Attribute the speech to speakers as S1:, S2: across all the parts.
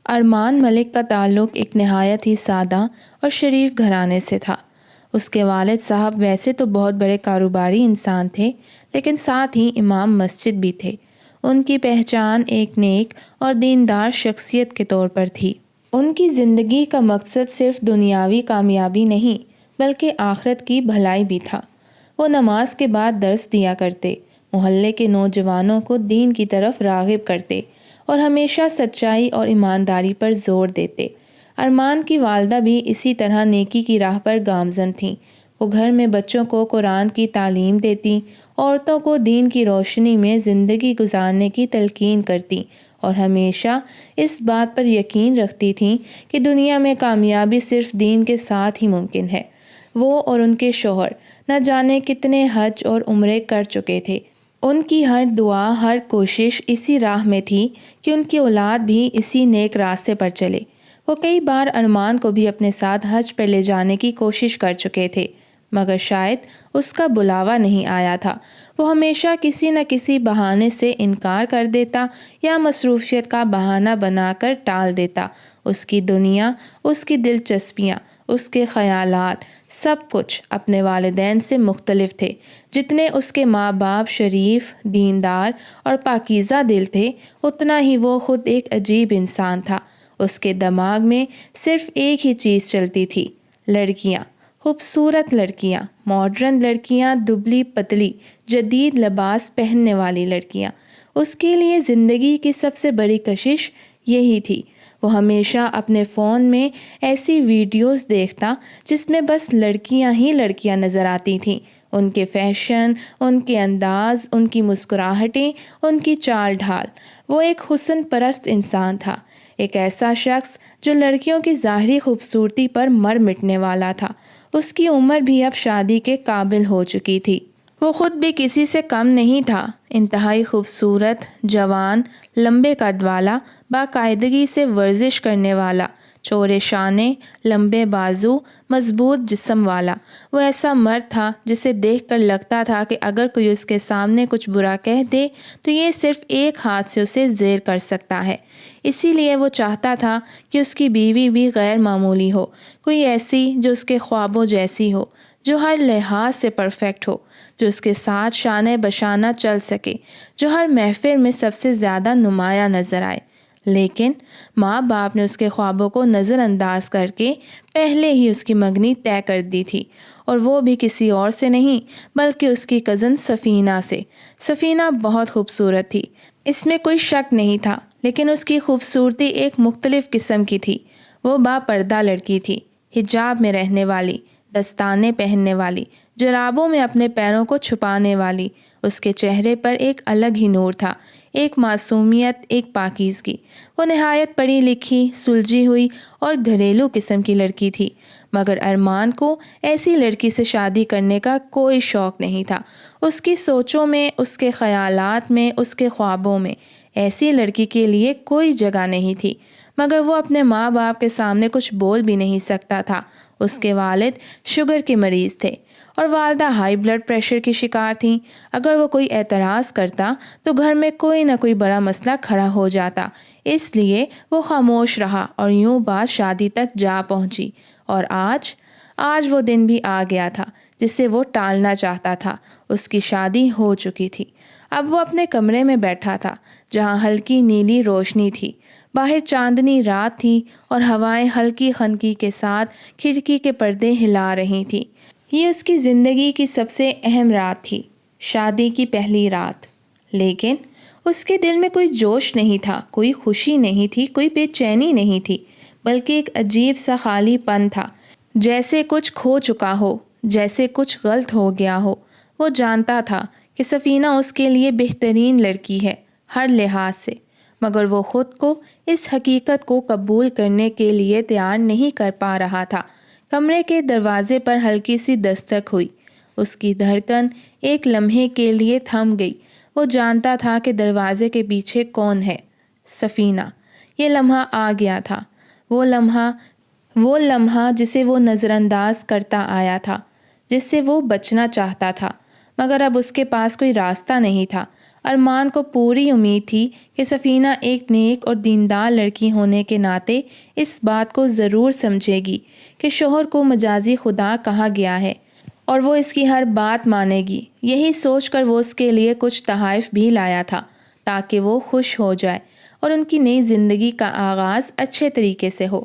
S1: ارمان ملک کا تعلق ایک نہایت ہی سادہ اور شریف گھرانے سے تھا۔ اس کے والد صاحب ویسے تو بہت بڑے کاروباری انسان تھے، لیکن ساتھ ہی امام مسجد بھی تھے۔ ان کی پہچان ایک نیک اور دیندار شخصیت کے طور پر تھی۔ ان کی زندگی کا مقصد صرف دنیاوی کامیابی نہیں بلکہ آخرت کی بھلائی بھی تھا۔ وہ نماز کے بعد درس دیا کرتے، محلے کے نوجوانوں کو دین کی طرف راغب کرتے اور ہمیشہ سچائی اور ایمانداری پر زور دیتے۔ ارمان کی والدہ بھی اسی طرح نیکی کی راہ پر گامزن تھیں۔ وہ گھر میں بچوں کو قرآن کی تعلیم دیتی، عورتوں کو دین کی روشنی میں زندگی گزارنے کی تلقین کرتی اور ہمیشہ اس بات پر یقین رکھتی تھیں کہ دنیا میں کامیابی صرف دین کے ساتھ ہی ممکن ہے۔ وہ اور ان کے شوہر نہ جانے کتنے حج اور عمرے کر چکے تھے۔ ان کی ہر دعا، ہر کوشش اسی راہ میں تھی کہ ان کی اولاد بھی اسی نیک راستے پر چلے۔ وہ کئی بار ارمان کو بھی اپنے ساتھ حج پر لے جانے کی کوشش کر چکے تھے، مگر شاید اس کا بلاوا نہیں آیا تھا۔ وہ ہمیشہ کسی نہ کسی بہانے سے انکار کر دیتا یا مصروفیت کا بہانہ بنا کر ٹال دیتا۔ اس کی دنیا، اس کی دلچسپیاں، اس کے خیالات، سب کچھ اپنے والدین سے مختلف تھے۔ جتنے اس کے ماں باپ شریف، دیندار اور پاکیزہ دل تھے، اتنا ہی وہ خود ایک عجیب انسان تھا۔ اس کے دماغ میں صرف ایک ہی چیز چلتی تھی: لڑکیاں، خوبصورت لڑکیاں، ماڈرن لڑکیاں، دبلی پتلی، جدید لباس پہننے والی لڑکیاں۔ اس کے لیے زندگی کی سب سے بڑی کشش یہی تھی۔ وہ ہمیشہ اپنے فون میں ایسی ویڈیوز دیکھتا جس میں بس لڑکیاں ہی لڑکیاں نظر آتی تھیں۔ ان کے فیشن، ان کے انداز، ان کی مسکراہٹیں، ان کی چال ڈھال۔ وہ ایک حسن پرست انسان تھا، ایک ایسا شخص جو لڑکیوں کی ظاہری خوبصورتی پر مر مٹنے والا تھا۔ اس کی عمر بھی اب شادی کے قابل ہو چکی تھی۔ وہ خود بھی کسی سے کم نہیں تھا، انتہائی خوبصورت، جوان، لمبے قد والا، باقاعدگی سے ورزش کرنے والا، چوڑے شانے، لمبے بازو، مضبوط جسم والا۔ وہ ایسا مرد تھا جسے دیکھ کر لگتا تھا کہ اگر کوئی اس کے سامنے کچھ برا کہہ دے تو یہ صرف ایک ہاتھ سے اسے زیر کر سکتا ہے۔ اسی لیے وہ چاہتا تھا کہ اس کی بیوی بھی غیر معمولی ہو، کوئی ایسی جو اس کے خوابوں جیسی ہو، جو ہر لحاظ سے پرفیکٹ ہو، جو اس کے ساتھ شانہ بشانہ چل سکے، جو ہر محفل میں سب سے زیادہ نمایاں نظر آئے۔ لیکن ماں باپ نے اس کے خوابوں کو نظر انداز کر کے پہلے ہی اس کی منگنی طے کر دی تھی، اور وہ بھی کسی اور سے نہیں بلکہ اس کی کزن سفینہ سے۔ سفینہ بہت خوبصورت تھی، اس میں کوئی شک نہیں تھا، لیکن اس کی خوبصورتی ایک مختلف قسم کی تھی۔ وہ با پردہ لڑکی تھی، حجاب میں رہنے والی، دستانے پہننے والی، جرابوں میں اپنے پیروں کو چھپانے والی۔ اس کے چہرے پر ایک الگ ہی نور تھا، ایک معصومیت، ایک پاکیزگی۔ وہ نہایت پڑھی لکھی، سلجھی ہوئی اور گھریلو قسم کی لڑکی تھی، مگر ارمان کو ایسی لڑکی سے شادی کرنے کا کوئی شوق نہیں تھا۔ اس کی سوچوں میں، اس کے خیالات میں، اس کے خوابوں میں ایسی لڑکی کے لیے کوئی جگہ نہیں تھی، مگر وہ اپنے ماں باپ کے سامنے کچھ بول بھی نہیں سکتا تھا۔ اس کے والد شوگر کے مریض تھے اور والدہ ہائی بلڈ پریشر کی شکار تھیں۔ اگر وہ کوئی اعتراض کرتا تو گھر میں کوئی نہ کوئی بڑا مسئلہ کھڑا ہو جاتا، اس لیے وہ خاموش رہا اور یوں بات شادی تک جا پہنچی۔ اور آج وہ دن بھی آ گیا تھا جسے وہ ٹالنا چاہتا تھا۔ اس کی شادی ہو چکی تھی۔ اب وہ اپنے کمرے میں بیٹھا تھا جہاں ہلکی نیلی روشنی تھی، باہر چاندنی رات تھی اور ہوائیں ہلکی خنکی کے ساتھ کھڑکی کے پردے ہلا رہی تھیں۔ یہ اس کی زندگی کی سب سے اہم رات تھی، شادی کی پہلی رات۔ لیکن اس کے دل میں کوئی جوش نہیں تھا، کوئی خوشی نہیں تھی، کوئی بے چینی نہیں تھی، بلکہ ایک عجیب سا خالی پن تھا، جیسے کچھ کھو چکا ہو، جیسے کچھ غلط ہو گیا ہو۔ وہ جانتا تھا کہ سفینہ اس کے لیے بہترین لڑکی ہے ہر لحاظ سے، مگر وہ خود کو اس حقیقت کو قبول کرنے کے لیے تیار نہیں کر پا رہا تھا۔ کمرے کے دروازے پر ہلکی سی دستک ہوئی۔ اس کی دھڑکن ایک لمحے کے لیے تھم گئی۔ وہ جانتا تھا کہ دروازے کے پیچھے کون ہے، سفینہ۔ یہ لمحہ آ گیا تھا، وہ لمحہ جسے وہ نظر انداز کرتا آیا تھا، جس سے وہ بچنا چاہتا تھا، مگر اب اس کے پاس کوئی راستہ نہیں تھا۔ ارمان کو پوری امید تھی کہ سفینہ ایک نیک اور دیندار لڑکی ہونے کے ناطے اس بات کو ضرور سمجھے گی کہ شوہر کو مجازی خدا کہا گیا ہے اور وہ اس کی ہر بات مانے گی۔ یہی سوچ کر وہ اس کے لیے کچھ تحائف بھی لایا تھا تاکہ وہ خوش ہو جائے اور ان کی نئی زندگی کا آغاز اچھے طریقے سے ہو۔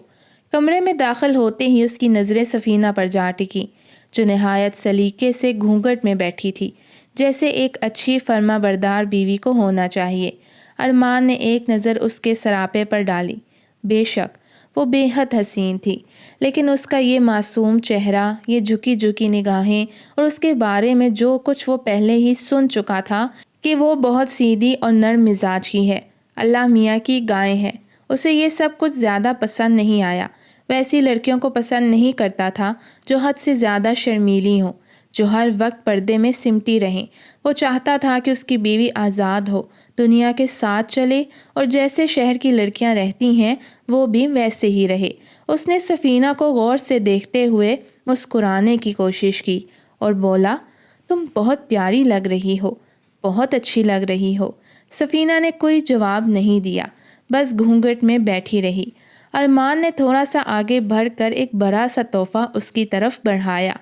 S1: کمرے میں داخل ہوتے ہی اس کی نظریں سفینہ پر جا ٹکی، جو نہایت سلیقے سے گھونگھٹ میں بیٹھی تھی، جیسے ایک اچھی فرما بردار بیوی کو ہونا چاہیے۔ ارمان نے ایک نظر اس کے سراپے پر ڈالی۔ بے شک وہ بے حد حسین تھی، لیکن اس کا یہ معصوم چہرہ، یہ جھکی جھکی نگاہیں اور اس کے بارے میں جو کچھ وہ پہلے ہی سن چکا تھا کہ وہ بہت سیدھی اور نرم مزاج کی ہے، اللہ میاں کی گائے ہے، اسے یہ سب کچھ زیادہ پسند نہیں آیا۔ ویسی لڑکیوں کو پسند نہیں کرتا تھا جو حد سے زیادہ شرمیلی ہوں، جو ہر وقت پردے میں سمٹی رہیں۔ وہ چاہتا تھا کہ اس کی بیوی آزاد ہو، دنیا کے ساتھ چلے اور جیسے شہر کی لڑکیاں رہتی ہیں وہ بھی ویسے ہی رہے۔ اس نے سفینہ کو غور سے دیکھتے ہوئے مسکرانے کی کوشش کی اور بولا، تم بہت پیاری لگ رہی ہو، بہت اچھی لگ رہی ہو۔ سفینہ نے کوئی جواب نہیں دیا، بس گھونگھٹ میں بیٹھی رہی۔ ارمان نے تھوڑا سا آگے بڑھ کر ایک بڑا سا تحفہ اس کی طرف بڑھایا۔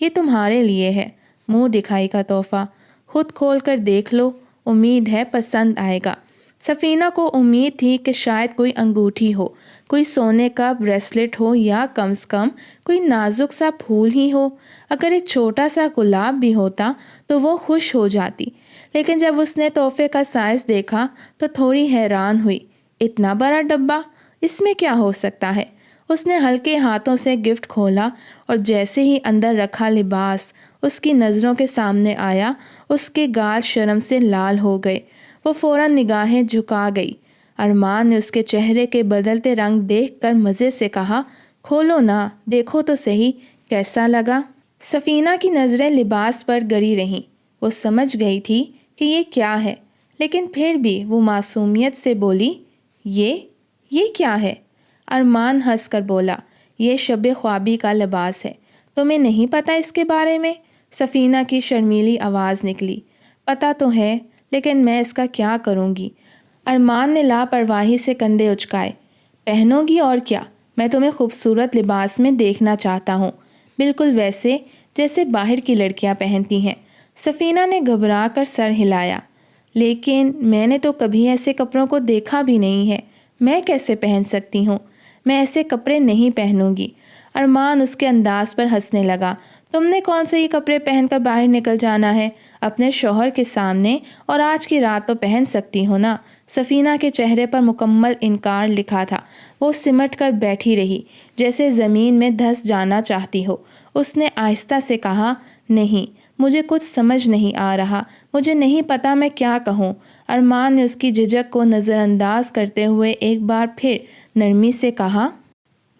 S1: یہ تمہارے لیے ہے، منہ دکھائی کا تحفہ، خود کھول کر دیکھ لو، امید ہے پسند آئے گا۔ سفینہ کو امید تھی کہ شاید کوئی انگوٹھی ہو، کوئی سونے کا بریسلٹ ہو یا کم از کم کوئی نازک سا پھول ہی ہو۔ اگر ایک چھوٹا سا گلاب بھی ہوتا تو وہ خوش ہو جاتی، لیکن جب اس نے تحفے کا سائز دیکھا تو تھوڑی حیران ہوئی۔ اتنا بڑا ڈبہ، اس میں کیا ہو سکتا ہے؟ اس نے ہلکے ہاتھوں سے گفٹ کھولا اور جیسے ہی اندر رکھا لباس اس کی نظروں کے سامنے آیا، اس کے گال شرم سے لال ہو گئے۔ وہ فوراً نگاہیں جھکا گئی۔ ارمان نے اس کے چہرے کے بدلتے رنگ دیکھ کر مزے سے کہا، کھولو نا، دیکھو تو صحیح، کیسا لگا؟ سفینہ کی نظریں لباس پر گڑی رہیں۔ وہ سمجھ گئی تھی کہ یہ کیا ہے، لیکن پھر بھی وہ معصومیت سے بولی، یہ کیا ہے؟ ارمان ہنس کر بولا، یہ شب خوابی کا لباس ہے، تمہیں نہیں پتہ اس کے بارے میں؟ سفینہ کی شرمیلی آواز نکلی۔ پتہ تو ہے، لیکن میں اس کا کیا کروں گی؟ ارمان نے لاپرواہی سے کندھے اچکائے۔ پہنو گی اور کیا، میں تمہیں خوبصورت لباس میں دیکھنا چاہتا ہوں، بالکل ویسے جیسے باہر کی لڑکیاں پہنتی ہیں۔ سفینہ نے گھبرا کر سر ہلایا۔ لیکن میں نے تو کبھی ایسے کپڑوں کو دیکھا بھی نہیں ہے، میں کیسے پہن سکتی ہوں؟ میں ایسے کپڑے نہیں پہنوں گی۔ ارمان اس کے انداز پر ہنسنے لگا۔ تم نے کون سے یہ کپڑے پہن کر باہر نکل جانا ہے؟ اپنے شوہر کے سامنے، اور آج کی رات تو پہن سکتی ہو نا۔ سفینہ کے چہرے پر مکمل انکار لکھا تھا۔ وہ سمٹ کر بیٹھی رہی، جیسے زمین میں دھس جانا چاہتی ہو۔ اس نے آہستہ سے کہا، نہیں، مجھے کچھ سمجھ نہیں آ رہا، مجھے نہیں پتا میں کیا کہوں۔ ارمان نے اس کی جھجک کو نظر انداز کرتے ہوئے ایک بار پھر نرمی سے کہا،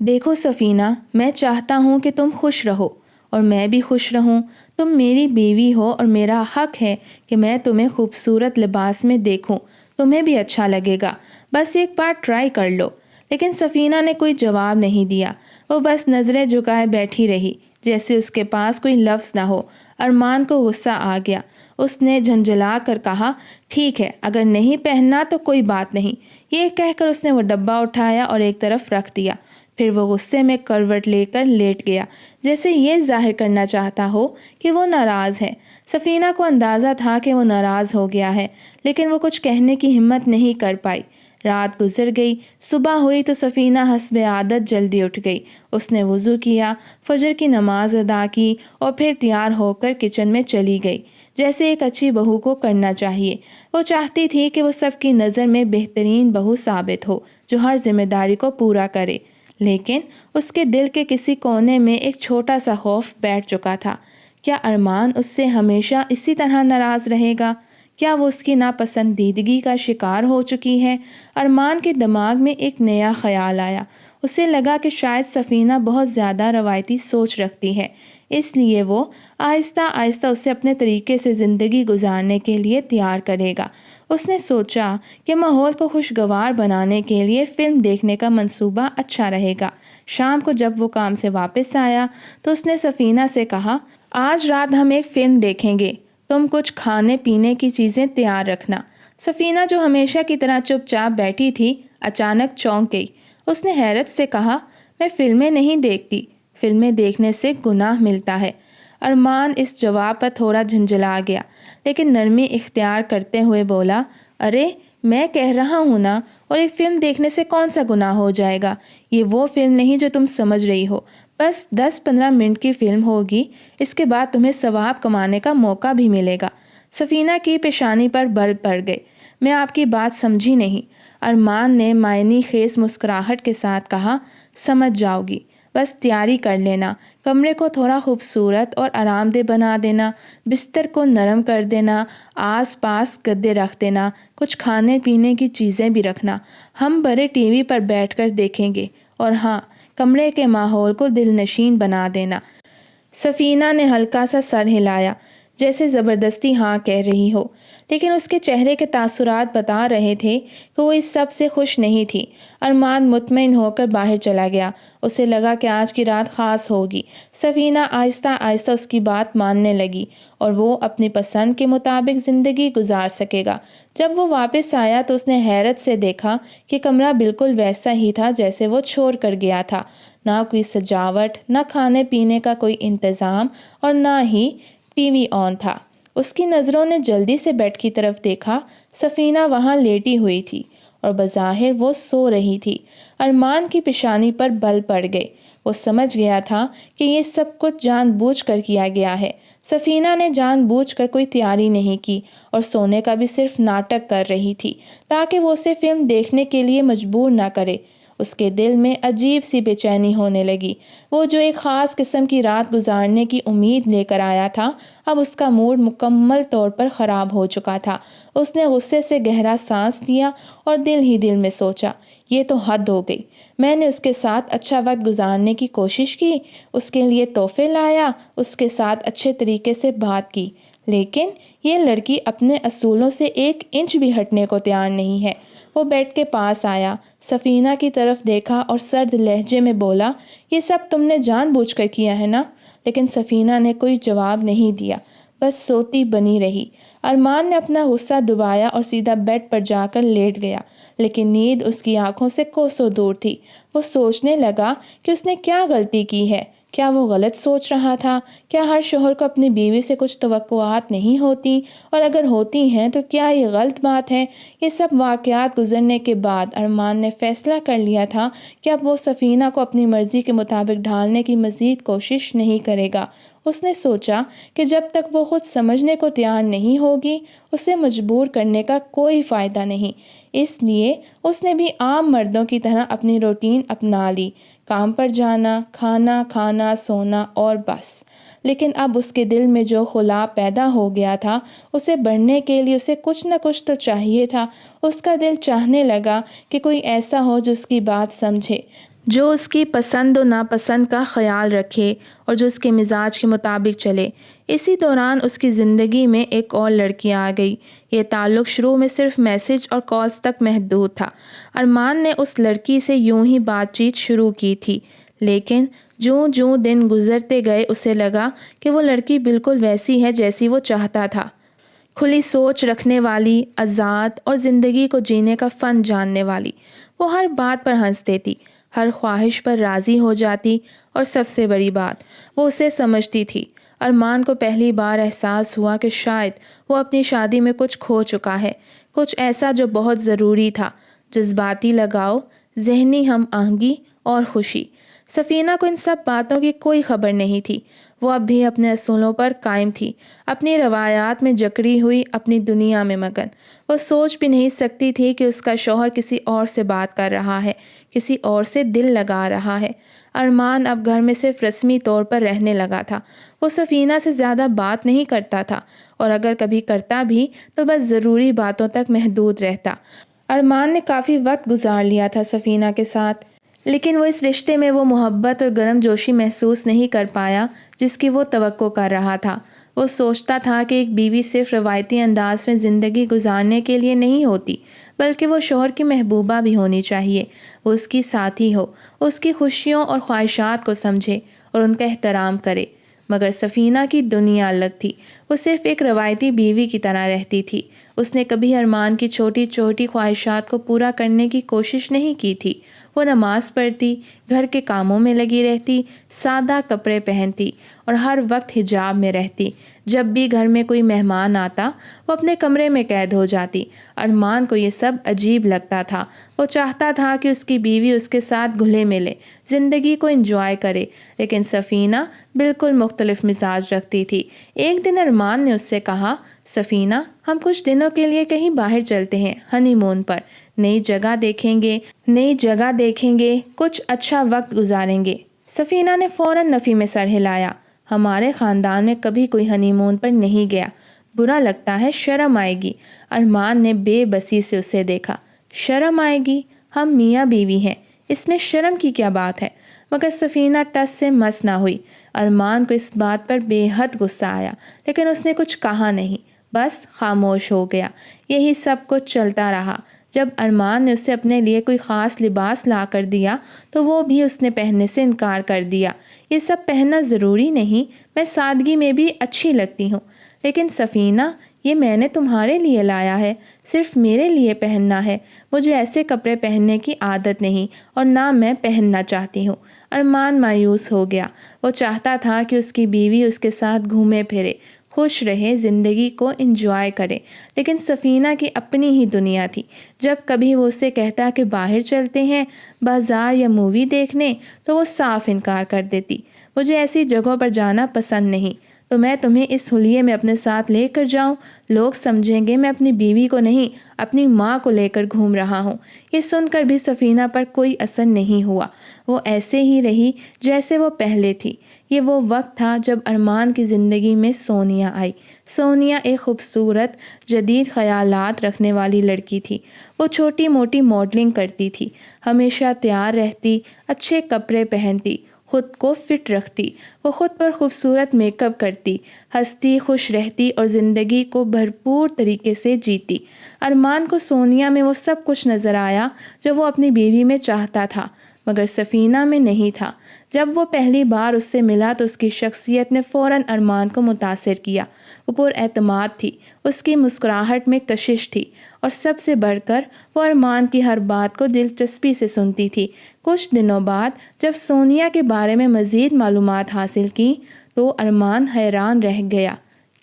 S1: دیکھو سفینہ، میں چاہتا ہوں کہ تم خوش رہو اور میں بھی خوش رہوں۔ تم میری بیوی ہو اور میرا حق ہے کہ میں تمہیں خوبصورت لباس میں دیکھوں، تمہیں بھی اچھا لگے گا، بس ایک بار ٹرائی کر لو۔ لیکن سفینہ نے کوئی جواب نہیں دیا، وہ بس نظریں جھکائے بیٹھی رہی، جیسے اس کے پاس کوئی لفظ نہ ہو۔ ارمان کو غصہ آ گیا۔ اس نے جھنجھلا کر کہا، ٹھیک ہے، اگر نہیں پہننا تو کوئی بات نہیں۔ یہ کہہ کر اس نے وہ ڈبہ اٹھایا اور ایک طرف رکھ دیا۔ پھر وہ غصے میں کروٹ لے کر لیٹ گیا، جیسے یہ ظاہر کرنا چاہتا ہو کہ وہ ناراض ہے۔ سفینہ کو اندازہ تھا کہ وہ ناراض ہو گیا ہے، لیکن وہ کچھ کہنے کی ہمت نہیں کر پائی۔ رات گزر گئی، صبح ہوئی تو سفینہ حسب عادت جلدی اٹھ گئی۔ اس نے وضو کیا، فجر کی نماز ادا کی اور پھر تیار ہو کر کچن میں چلی گئی، جیسے ایک اچھی بہو کو کرنا چاہیے۔ وہ چاہتی تھی کہ وہ سب کی نظر میں بہترین بہو ثابت ہو، جو ہر ذمہ داری کو پورا کرے، لیکن اس کے دل کے کسی کونے میں ایک چھوٹا سا خوف بیٹھ چکا تھا۔ کیا ارمان اس سے ہمیشہ اسی طرح ناراض رہے گا؟ کیا وہ اس کی ناپسندیدگی کا شکار ہو چکی ہے؟ ارمان کے دماغ میں ایک نیا خیال آیا۔ اسے لگا کہ شاید سفینہ بہت زیادہ روایتی سوچ رکھتی ہے، اس لیے وہ آہستہ آہستہ اسے اپنے طریقے سے زندگی گزارنے کے لیے تیار کرے گا۔ اس نے سوچا کہ ماحول کو خوشگوار بنانے کے لیے فلم دیکھنے کا منصوبہ اچھا رہے گا۔ شام کو جب وہ کام سے واپس آیا تو اس نے سفینہ سے کہا، آج رات ہم ایک فلم دیکھیں گے، تم کچھ کھانے پینے کی چیزیں تیار رکھنا۔ سفینہ جو ہمیشہ کی طرح چپ چاپ بیٹھی تھی اچانک چونک گئی۔ اس نے حیرت سے کہا، میں فلمیں نہیں دیکھتی، فلمیں دیکھنے سے گناہ ملتا ہے۔ ارمان اس جواب پر تھوڑا جھنجھلا گیا، لیکن نرمی اختیار کرتے ہوئے بولا، ارے میں کہہ رہا ہوں نا، اور ایک فلم دیکھنے سے کون سا گناہ ہو جائے گا؟ یہ وہ فلم نہیں جو تم سمجھ رہی ہو، بس 10-15 منٹ کی فلم ہوگی، اس کے بعد تمہیں ثواب کمانے کا موقع بھی ملے گا۔ سفینہ کی پیشانی پر بل پڑ گئے۔ میں آپ کی بات سمجھی نہیں۔ ارمان نے معنی خیز مسکراہٹ کے ساتھ کہا، سمجھ جاؤ گی، بس تیاری کر لینا، کمرے کو تھوڑا خوبصورت اور آرام دہ بنا دینا، بستر کو نرم کر دینا، آس پاس گدے رکھ دینا، کچھ کھانے پینے کی چیزیں بھی رکھنا، ہم بڑے ٹی وی پر بیٹھ کر دیکھیں گے، اور ہاں، کمرے کے ماحول کو دل نشین بنا دینا۔ سفینہ نے ہلکا سا سر ہلایا، جیسے زبردستی ہاں کہہ رہی ہو، لیکن اس کے چہرے کے تاثرات بتا رہے تھے کہ وہ اس سب سے خوش نہیں تھی۔ ارمان مطمئن ہو کر باہر چلا گیا۔ اسے لگا کہ آج کی رات خاص ہوگی۔ سفینہ آہستہ آہستہ اس کی بات ماننے لگی اور وہ اپنی پسند کے مطابق زندگی گزار سکے گا۔ جب وہ واپس آیا تو اس نے حیرت سے دیکھا کہ کمرہ بالکل ویسا ہی تھا جیسے وہ چھوڑ کر گیا تھا۔ نہ کوئی سجاوٹ، نہ کھانے پینے کا کوئی انتظام، اور نہ ہی ٹی وی آن تھا۔ اس کی نظروں نے جلدی سے بیڈ کی طرف دیکھا۔ سفینہ وہاں لیٹی ہوئی تھی اور بظاہر وہ سو رہی تھی۔ ارمان کی پیشانی پر بل پڑ گئے۔ وہ سمجھ گیا تھا کہ یہ سب کچھ جان بوجھ کر کیا گیا ہے۔ سفینہ نے جان بوجھ کر کوئی تیاری نہیں کی اور سونے کا بھی صرف ناٹک کر رہی تھی تاکہ وہ اسے فلم دیکھنے کے لیے مجبور نہ کرے۔ اس کے دل میں عجیب سی بے چینی ہونے لگی۔ وہ جو ایک خاص قسم کی رات گزارنے کی امید لے کر آیا تھا، اب اس کا موڈ مکمل طور پر خراب ہو چکا تھا۔ اس نے غصے سے گہرا سانس لیا اور دل ہی دل میں سوچا، یہ تو حد ہو گئی۔ میں نے اس کے ساتھ اچھا وقت گزارنے کی کوشش کی، اس کے لیے تحفے لایا، اس کے ساتھ اچھے طریقے سے بات کی، لیکن یہ لڑکی اپنے اصولوں سے 1 انچ بھی ہٹنے کو تیار نہیں ہے۔ وہ بیڈ کے پاس آیا، سفینہ کی طرف دیکھا اور سرد لہجے میں بولا، یہ سب تم نے جان بوجھ کر کیا ہے نا؟ لیکن سفینہ نے کوئی جواب نہیں دیا، بس سوتی بنی رہی۔ ارمان نے اپنا غصہ دبایا اور سیدھا بیڈ پر جا کر لیٹ گیا، لیکن نیند اس کی آنکھوں سے کوسوں دور تھی۔ وہ سوچنے لگا کہ اس نے کیا غلطی کی ہے۔ کیا وہ غلط سوچ رہا تھا؟ کیا ہر شوہر کو اپنی بیوی سے کچھ توقعات نہیں ہوتی؟ اور اگر ہوتی ہیں تو کیا یہ غلط بات ہے؟ یہ سب واقعات گزرنے کے بعد ارمان نے فیصلہ کر لیا تھا کہ اب وہ سفینہ کو اپنی مرضی کے مطابق ڈھالنے کی مزید کوشش نہیں کرے گا۔ اس نے سوچا کہ جب تک وہ خود سمجھنے کو تیار نہیں ہوگی، اسے مجبور کرنے کا کوئی فائدہ نہیں۔ اس لیے اس نے بھی عام مردوں کی طرح اپنی روٹین اپنا لی، کام پر جانا، کھانا کھانا، سونا، اور بس۔ لیکن اب اس کے دل میں جو خلا پیدا ہو گیا تھا، اسے بڑھنے کے لیے اسے کچھ نہ کچھ تو چاہیے تھا۔ اس کا دل چاہنے لگا کہ کوئی ایسا ہو جو اس کی بات سمجھے، جو اس کی پسند و ناپسند کا خیال رکھے اور جو اس کے مزاج کے مطابق چلے۔ اسی دوران اس کی زندگی میں ایک اور لڑکی آ گئی۔ یہ تعلق شروع میں صرف میسج اور کالز تک محدود تھا۔ ارمان نے اس لڑکی سے یوں ہی بات چیت شروع کی تھی، لیکن جوں دن گزرتے گئے اسے لگا کہ وہ لڑکی بالکل ویسی ہے جیسی وہ چاہتا تھا۔ کھلی سوچ رکھنے والی، آزاد اور زندگی کو جینے کا فن جاننے والی۔ وہ ہر بات پر ہنس دیتی، ہر خواہش پر راضی ہو جاتی، اور سب سے بڑی بات، وہ اسے سمجھتی تھی۔ ارمان کو پہلی بار احساس ہوا کہ شاید وہ اپنی شادی میں کچھ کھو چکا ہے، کچھ ایسا جو بہت ضروری تھا، جذباتی لگاؤ، ذہنی ہم آہنگی اور خوشی۔ سفینہ کو ان سب باتوں کی کوئی خبر نہیں تھی۔ وہ اب بھی اپنے اصولوں پر قائم تھی، اپنی روایات میں جکڑی ہوئی، اپنی دنیا میں مگن۔ وہ سوچ بھی نہیں سکتی تھی کہ اس کا شوہر کسی اور سے بات کر رہا ہے، کسی اور سے دل لگا رہا ہے۔ ارمان اب گھر میں صرف رسمی طور پر رہنے لگا تھا۔ وہ سفینہ سے زیادہ بات نہیں کرتا تھا، اور اگر کبھی کرتا بھی تو بس ضروری باتوں تک محدود رہتا۔ ارمان نے کافی وقت گزار لیا تھا سفینہ کے ساتھ، لیکن وہ اس رشتے میں وہ محبت اور گرم جوشی محسوس نہیں کر پایا جس کی وہ توقع کر رہا تھا۔ وہ سوچتا تھا کہ ایک بیوی صرف روایتی انداز میں زندگی گزارنے کے لیے نہیں ہوتی، بلکہ وہ شوہر کی محبوبہ بھی ہونی چاہیے۔ وہ اس کی ساتھی ہو، اس کی خوشیوں اور خواہشات کو سمجھے اور ان کا احترام کرے۔ مگر سفینہ کی دنیا الگ تھی۔ وہ صرف ایک روایتی بیوی کی طرح رہتی تھی۔ اس نے کبھی ارمان کی چھوٹی چھوٹی خواہشات کو پورا کرنے کی کوشش نہیں کی تھی۔ وہ نماز پڑھتی، گھر کے کاموں میں لگی رہتی، سادہ کپڑے پہنتی اور ہر وقت حجاب میں رہتی۔ جب بھی گھر میں کوئی مہمان آتا وہ اپنے کمرے میں قید ہو جاتی۔ ارمان کو یہ سب عجیب لگتا تھا۔ وہ چاہتا تھا کہ اس کی بیوی اس کے ساتھ گھلے ملے، زندگی کو انجوائے کرے، لیکن سفینہ بالکل مختلف مزاج رکھتی تھی۔ ایک دن ارمان نے اس سے کہا، سفینہ، ہم کچھ دنوں کے لیے کہیں باہر چلتے ہیں، ہنی مون پر، نئی جگہ دیکھیں گے، کچھ اچھا وقت گزاریں گے۔ سفینہ نے فوراً نفی میں سر ہلایا، ہمارے خاندان میں کبھی کوئی ہنی مون پر نہیں گیا، برا لگتا ہے، شرم آئے گی۔ ارمان نے بے بسی سے اسے دیکھا۔ شرم آئے گی؟ ہم میاں بیوی ہیں، اس میں شرم کی کیا بات ہے؟ مگر سفینہ ٹس سے مس نہ ہوئی۔ ارمان کو اس بات پر بے حد غصہ آیا، لیکن اس نے کچھ کہا نہیں، بس خاموش ہو گیا۔ یہی سب کچھ چلتا رہا۔ جب ارمان نے اسے اپنے لیے کوئی خاص لباس لا کر دیا تو وہ بھی اس نے پہننے سے انکار کر دیا۔ یہ سب پہننا ضروری نہیں، میں سادگی میں بھی اچھی لگتی ہوں۔ لیکن سفینہ، یہ میں نے تمہارے لیے لایا ہے، صرف میرے لیے پہننا ہے، مجھے ایسے کپڑے پہننے کی عادت نہیں اور نہ میں پہننا چاہتی ہوں۔ ارمان مایوس ہو گیا۔ وہ چاہتا تھا کہ اس کی بیوی اس کے ساتھ گھومے پھرے، خوش رہے، زندگی کو انجوائے کرے، لیکن سفینہ کی اپنی ہی دنیا تھی۔ جب کبھی وہ اسے کہتا کہ باہر چلتے ہیں، بازار یا مووی دیکھنے، تو وہ صاف انکار کر دیتی۔ مجھے ایسی جگہوں پر جانا پسند نہیں، تو میں تمہیں اس حلیے میں اپنے ساتھ لے کر جاؤں؟ لوگ سمجھیں گے میں اپنی بیوی کو نہیں، اپنی ماں کو لے کر گھوم رہا ہوں۔ یہ سن کر بھی سفینہ پر کوئی اثر نہیں ہوا۔ وہ ایسے ہی رہی جیسے وہ پہلے تھی۔ یہ وہ وقت تھا جب ارمان کی زندگی میں سونیہ آئی۔ سونیہ ایک خوبصورت، جدید خیالات رکھنے والی لڑکی تھی۔ وہ چھوٹی موٹی ماڈلنگ کرتی تھی، ہمیشہ تیار رہتی، اچھے کپڑے پہنتی، خود کو فٹ رکھتی۔ وہ خود پر خوبصورت میک اپ کرتی، ہنستی، خوش رہتی اور زندگی کو بھرپور طریقے سے جیتی۔ ارمان کو سونیہ میں وہ سب کچھ نظر آیا جو وہ اپنی بیوی میں چاہتا تھا، مگر سفینہ میں نہیں تھا۔ جب وہ پہلی بار اس سے ملا تو اس کی شخصیت نے فوراً ارمان کو متاثر کیا۔ وہ پر اعتماد تھی، اس کی مسکراہٹ میں کشش تھی، اور سب سے بڑھ کر وہ ارمان کی ہر بات کو دلچسپی سے سنتی تھی۔ کچھ دنوں بعد جب سونیہ کے بارے میں مزید معلومات حاصل کی تو ارمان حیران رہ گیا۔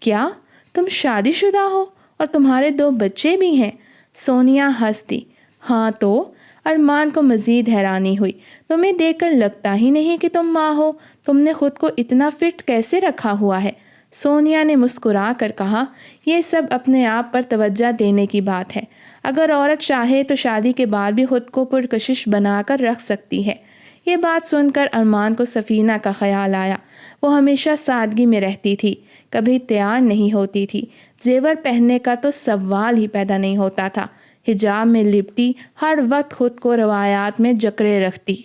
S1: کیا تم شادی شدہ ہو اور تمہارے 2 بچے بھی ہیں؟ سونیہ ہنس دی۔ ہاں تو؟ ارمان کو مزید حیرانی ہوئی۔ تمہیں دیکھ کر لگتا ہی نہیں کہ تم ماں ہو، تم نے خود کو اتنا فٹ کیسے رکھا ہوا ہے؟ سونیہ نے مسکرا کر کہا، یہ سب اپنے آپ پر توجہ دینے کی بات ہے۔ اگر عورت چاہے تو شادی کے بعد بھی خود کو پرکشش بنا کر رکھ سکتی ہے۔ یہ بات سن کر ارمان کو سفینہ کا خیال آیا۔ وہ ہمیشہ سادگی میں رہتی تھی، کبھی تیار نہیں ہوتی تھی، زیور پہننے کا تو سوال ہی پیدا نہیں ہوتا تھا، حجاب میں لپٹی، ہر وقت خود کو روایات میں جکڑے رکھتی۔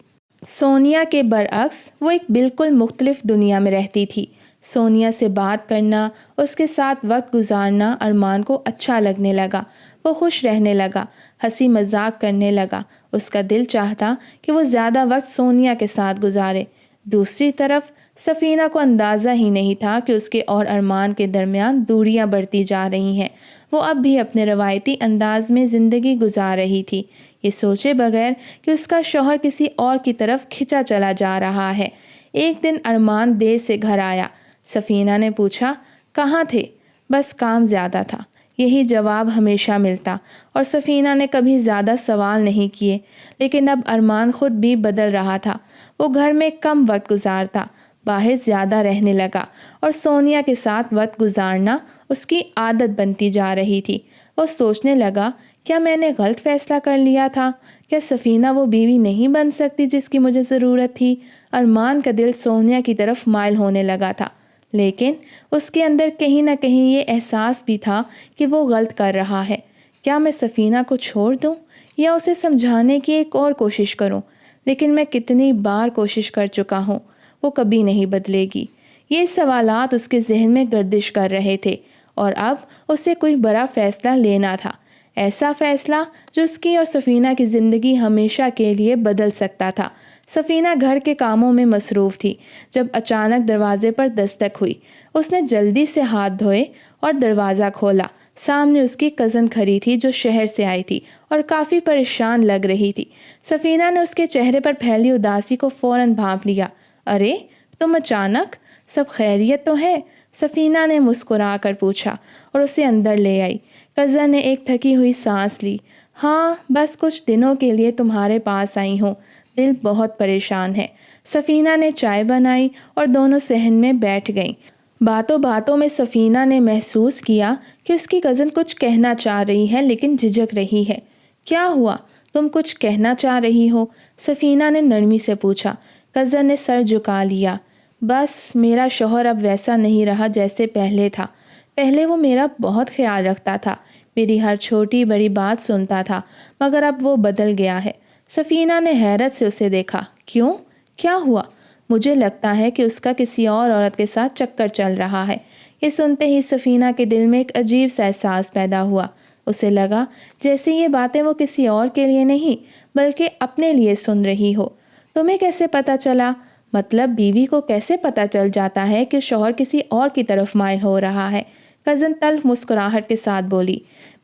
S1: سونیہ کے برعکس وہ ایک بالکل مختلف دنیا میں رہتی تھی۔ سونیہ سے بات کرنا، اس کے ساتھ وقت گزارنا ارمان کو اچھا لگنے لگا۔ وہ خوش رہنے لگا، ہنسی مذاق کرنے لگا۔ اس کا دل چاہتا کہ وہ زیادہ وقت سونیہ کے ساتھ گزارے۔ دوسری طرف سفینہ کو اندازہ ہی نہیں تھا کہ اس کے اور ارمان کے درمیان دوریاں بڑھتی جا رہی ہیں۔ وہ اب بھی اپنے روایتی انداز میں زندگی گزار رہی تھی، یہ سوچے بغیر کہ اس کا شوہر کسی اور کی طرف کھنچا چلا جا رہا ہے۔ ایک دن ارمان دیر سے گھر آیا۔ سفینہ نے پوچھا، کہاں تھے؟ بس کام زیادہ تھا، یہی جواب ہمیشہ ملتا، اور سفینہ نے کبھی زیادہ سوال نہیں کیے۔ لیکن اب ارمان خود بھی بدل رہا تھا۔ وہ گھر میں کم وقت گزارتا، باہر زیادہ رہنے لگا، اور سونیہ کے ساتھ وقت گزارنا اس کی عادت بنتی جا رہی تھی۔ وہ سوچنے لگا، کیا میں نے غلط فیصلہ کر لیا تھا؟ کیا سفینہ وہ بیوی نہیں بن سکتی جس کی مجھے ضرورت تھی؟ ارمان کا دل سونیہ کی طرف مائل ہونے لگا تھا، لیکن اس کے اندر کہیں نہ کہیں یہ احساس بھی تھا کہ وہ غلط کر رہا ہے۔ کیا میں سفینہ کو چھوڑ دوں یا اسے سمجھانے کی ایک اور کوشش کروں؟ لیکن میں کتنی بار کوشش کر چکا ہوں، وہ کبھی نہیں بدلے گی۔ یہ سوالات اس کے ذہن میں گردش کر رہے تھے، اور اب اسے کوئی بڑا فیصلہ لینا تھا۔ ایسا فیصلہ جو اس کی اور سفینہ کی زندگی ہمیشہ کے لیے بدل سکتا تھا۔ سفینہ گھر کے کاموں میں مصروف تھی جب اچانک دروازے پر دستک ہوئی۔ اس نے جلدی سے ہاتھ دھوئے اور دروازہ کھولا۔ سامنے اس کی کزن کھڑی تھی جو شہر سے آئی تھی اور کافی پریشان لگ رہی تھی۔ سفینہ نے اس کے چہرے پر پھیلی اداسی کو فوراً بھانپ لیا۔ ارے تم اچانک، سب خیریت تو ہے؟ سفینہ نے مسکرا کر پوچھا اور اسے اندر لے آئی۔ کزن نے ایک تھکی ہوئی سانس لی۔ ہاں بس کچھ دنوں کے لیے تمہارے پاس آئی ہوں، دل بہت پریشان ہے۔ سفینہ نے چائے بنائی اور دونوں صحن میں بیٹھ گئیں۔ باتوں باتوں میں سفینہ نے محسوس کیا کہ اس کی کزن کچھ کہنا چاہ رہی ہے لیکن جھجک رہی ہے۔ کیا ہوا؟ تم کچھ کہنا چاہ رہی ہو؟ سفینہ نے نرمی سے پوچھا۔ کزن نے سر جھکا لیا۔ بس میرا شوہر اب ویسا نہیں رہا جیسے پہلے تھا۔ پہلے وہ میرا بہت خیال رکھتا تھا، میری ہر چھوٹی بڑی بات سنتا تھا، مگر اب وہ بدل گیا ہے۔ سفینہ نے حیرت سے اسے دیکھا۔ کیوں؟ کیا ہوا؟ مجھے لگتا ہے کہ اس کا کسی اور عورت کے ساتھ چکر چل رہا ہے۔ یہ سنتے ہی سفینہ کے دل میں ایک عجیب سا احساس پیدا ہوا۔ اسے لگا جیسے یہ باتیں وہ کسی اور کے لیے نہیں بلکہ اپنے لیے سن رہی ہو۔ تمہیں کیسے پتہ چلا؟ مطلب بیوی کو کیسے پتہ چل جاتا ہے کہ شوہر کسی اور کی طرف مائل ہو رہا ہے؟ کزن تلخ مسکراہٹ کے ساتھ بولی۔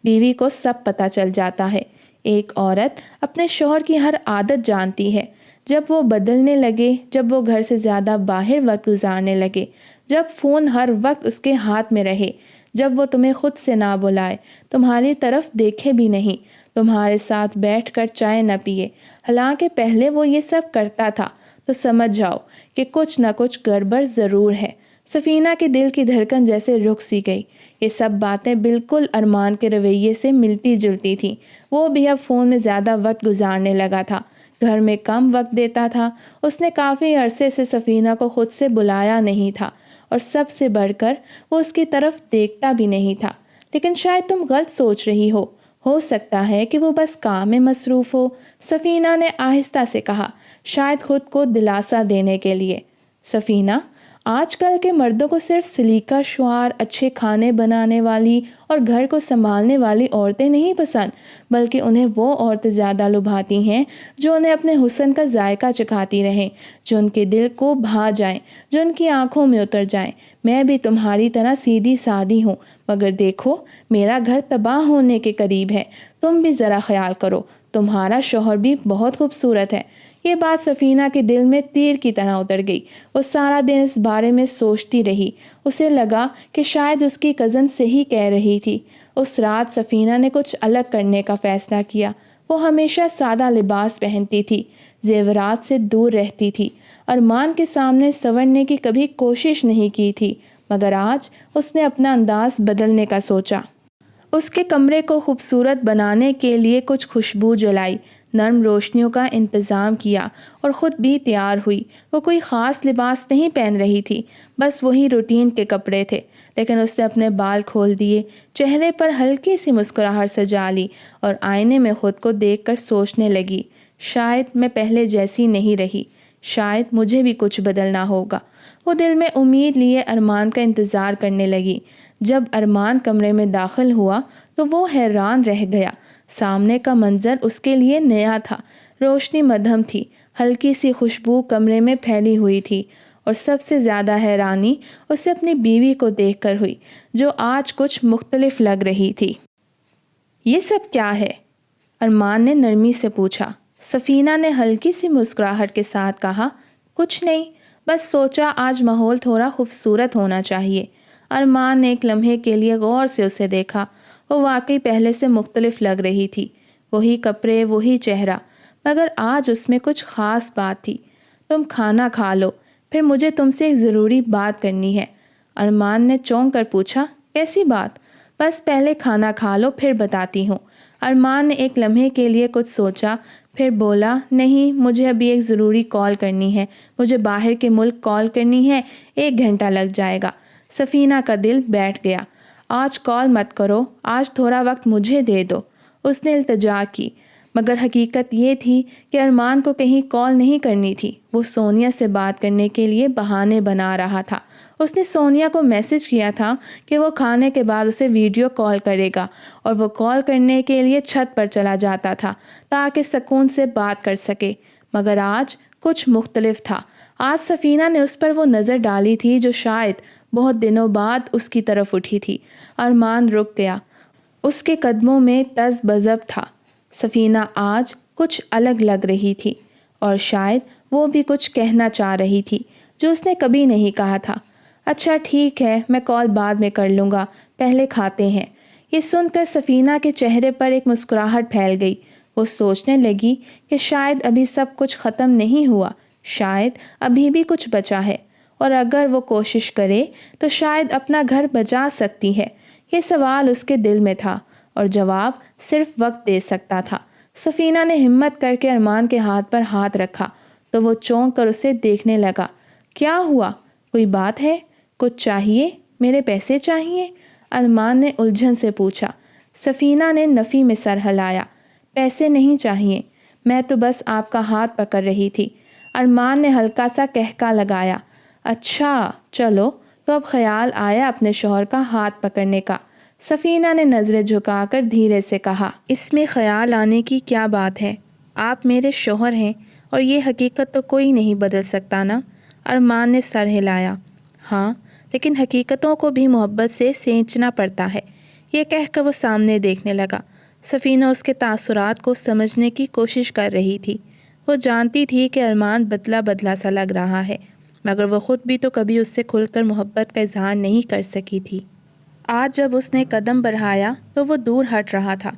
S1: بیوی کو سب پتہ چل جاتا ہے۔ ایک عورت اپنے شوہر کی ہر عادت جانتی ہے، جب وہ بدلنے لگے، جب وہ گھر سے زیادہ باہر وقت گزارنے لگے، جب فون ہر وقت اس کے ہاتھ میں رہے، جب وہ تمہیں خود سے نہ بلائے، تمہاری طرف دیکھے بھی نہیں، تمہارے ساتھ بیٹھ کر چائے نہ پیے، حالانکہ پہلے وہ یہ سب کرتا تھا، تو سمجھ جاؤ کہ کچھ نہ کچھ گڑبڑ ضرور ہے۔ سفینہ کے دل کی دھڑکن جیسے رک سی گئی۔ یہ سب باتیں بالکل ارمان کے رویے سے ملتی جلتی تھیں۔ وہ بھی اب فون میں زیادہ وقت گزارنے لگا تھا، گھر میں کم وقت دیتا تھا۔ اس نے کافی عرصے سے سفینہ کو خود سے بلایا نہیں تھا، اور سب سے بڑھ کر وہ اس کی طرف دیکھتا بھی نہیں تھا۔ لیکن شاید تم غلط سوچ رہی ہو سکتا ہے کہ وہ بس کام میں مصروف ہو، سفینہ نے آہستہ سے کہا، شاید خود کو دلاسا دینے کے لیے۔ سفینہ، آج کل کے مردوں کو صرف سلیقہ شعار، اچھے کھانے بنانے والی اور گھر کو سنبھالنے والی عورتیں نہیں پسند، بلکہ انہیں وہ عورتیں زیادہ لبھاتی ہیں جو انہیں اپنے حسن کا ذائقہ چکھاتی رہیں، جو ان کے دل کو بھا جائیں، جو ان کی آنکھوں میں اتر جائیں۔ میں بھی تمہاری طرح سیدھی سادی ہوں، مگر دیکھو میرا گھر تباہ ہونے کے قریب ہے۔ تم بھی ذرا خیال کرو، تمہارا شوہر بھی بہت خوبصورت ہے۔ یہ بات سفینہ کے دل میں تیر کی طرح اتر گئی۔ وہ سارا دن اس بارے میں سوچتی رہی۔ اسے لگا کہ شاید اس کی کزن صحیح کہہ رہی تھی۔ اس رات سفینہ نے کچھ الگ کرنے کا فیصلہ کیا۔ وہ ہمیشہ سادہ لباس پہنتی تھی، زیورات سے دور رہتی تھی، ارمان کے سامنے سنورنے کی کبھی کوشش نہیں کی تھی، مگر آج اس نے اپنا انداز بدلنے کا سوچا۔ اس کے کمرے کو خوبصورت بنانے کے لیے کچھ خوشبو جلائی، نرم روشنیوں کا انتظام کیا اور خود بھی تیار ہوئی۔ وہ کوئی خاص لباس نہیں پہن رہی تھی، بس وہی روٹین کے کپڑے تھے، لیکن اس نے اپنے بال کھول دیے، چہرے پر ہلکی سی مسکراہٹ سجا لی اور آئینے میں خود کو دیکھ کر سوچنے لگی، شاید میں پہلے جیسی نہیں رہی، شاید مجھے بھی کچھ بدلنا ہوگا۔ وہ دل میں امید لیے ارمان کا انتظار کرنے لگی۔ جب ارمان کمرے میں داخل ہوا تو وہ حیران رہ گیا۔ سامنے کا منظر اس کے لیے نیا تھا۔ روشنی مدھم تھی، ہلکی سی خوشبو کمرے میں پھیلی ہوئی تھی، اور سب سے زیادہ حیرانی اسے اپنی بیوی کو دیکھ کر ہوئی، جو آج کچھ مختلف لگ رہی تھی۔ یہ سب کیا ہے؟ ارمان نے نرمی سے پوچھا۔ سفینہ نے ہلکی سی مسکراہٹ کے ساتھ کہا، کچھ نہیں، بس سوچا آج ماحول تھوڑا خوبصورت ہونا چاہیے۔ ارمان نے ایک لمحے کے لیے غور سے اسے دیکھا۔ وہ واقعی پہلے سے مختلف لگ رہی تھی، وہی کپڑے، وہی چہرہ، مگر آج اس میں کچھ خاص بات تھی۔ تم کھانا کھا لو، پھر مجھے تم سے ایک ضروری بات کرنی ہے۔ ارمان نے چونک کر پوچھا، کیسی بات؟ بس پہلے کھانا کھا لو پھر بتاتی ہوں۔ ارمان نے ایک لمحے کے لیے کچھ سوچا، پھر بولا، نہیں، مجھے ابھی ایک ضروری کال کرنی ہے، مجھے باہر کے ملک کال کرنی ہے، 1 گھنٹہ لگ جائے گا۔ سفینہ کا دل بیٹھ گیا۔ آج کال مت کرو، آج تھوڑا وقت مجھے دے دو، اس نے التجا کی۔ مگر حقیقت یہ تھی کہ ارمان کو کہیں کال نہیں کرنی تھی، وہ سونیا سے بات کرنے کے لیے بہانے بنا رہا تھا۔ اس نے سونیا کو میسج کیا تھا کہ وہ کھانے کے بعد اسے ویڈیو کال کرے گا، اور وہ کال کرنے کے لیے چھت پر چلا جاتا تھا تاکہ سکون سے بات کر سکے۔ مگر آج کچھ مختلف تھا۔ آج سفینہ نے اس پر وہ نظر ڈالی تھی جو شاید بہت دنوں بعد اس کی طرف اٹھی تھی۔ ارمان رک گیا، اس کے قدموں میں تذ بذب تھا۔ سفینہ آج کچھ الگ لگ رہی تھی، اور شاید وہ بھی کچھ کہنا چاہ رہی تھی جو اس نے کبھی نہیں کہا تھا۔ اچھا ٹھیک ہے، میں کال بعد میں کر لوں گا، پہلے کھاتے ہیں۔ یہ سن کر سفینہ کے چہرے پر ایک مسکراہٹ پھیل گئی۔ وہ سوچنے لگی کہ شاید ابھی سب کچھ ختم نہیں ہوا، شاید ابھی بھی کچھ بچا ہے، اور اگر وہ کوشش کرے تو شاید اپنا گھر بچا سکتی ہے۔ یہ سوال اس کے دل میں تھا، اور جواب صرف وقت دے سکتا تھا۔ سفینہ نے ہمت کر کے ارمان کے ہاتھ پر ہاتھ رکھا تو وہ چونک کر اسے دیکھنے لگا۔ کیا ہوا؟ کوئی بات ہے؟ کچھ چاہیے؟ میرے پیسے چاہیے؟ ارمان نے الجھن سے پوچھا۔ سفینہ نے نفی میں سر ہلایا۔ پیسے نہیں چاہیے، میں تو بس آپ کا ہاتھ پکڑ رہی تھی۔ ارمان نے ہلکا سا کہکا لگایا۔ اچھا چلو، تو اب خیال آیا اپنے شوہر کا ہاتھ پکڑنے کا؟ سفینہ نے نظریں جھکا کر دھیرے سے کہا۔ اس میں خیال آنے کی کیا بات ہے؟ آپ میرے شوہر ہیں، اور یہ حقیقت تو کوئی نہیں بدل سکتا نا؟ ارمان نے سر ہلایا۔ ہاں، لیکن حقیقتوں کو بھی محبت سے سینچنا پڑتا ہے۔ یہ کہہ کر وہ سامنے دیکھنے لگا۔ سفینہ اس کے تاثرات کو سمجھنے کی کوشش کر رہی تھی۔ وہ جانتی تھی کہ ارمان بدلا بدلا سا لگ رہا ہے، مگر وہ خود بھی تو کبھی اس سے کھل کر محبت کا اظہار نہیں کر سکی تھی۔ آج جب اس نے قدم بڑھایا تو وہ دور ہٹ رہا تھا۔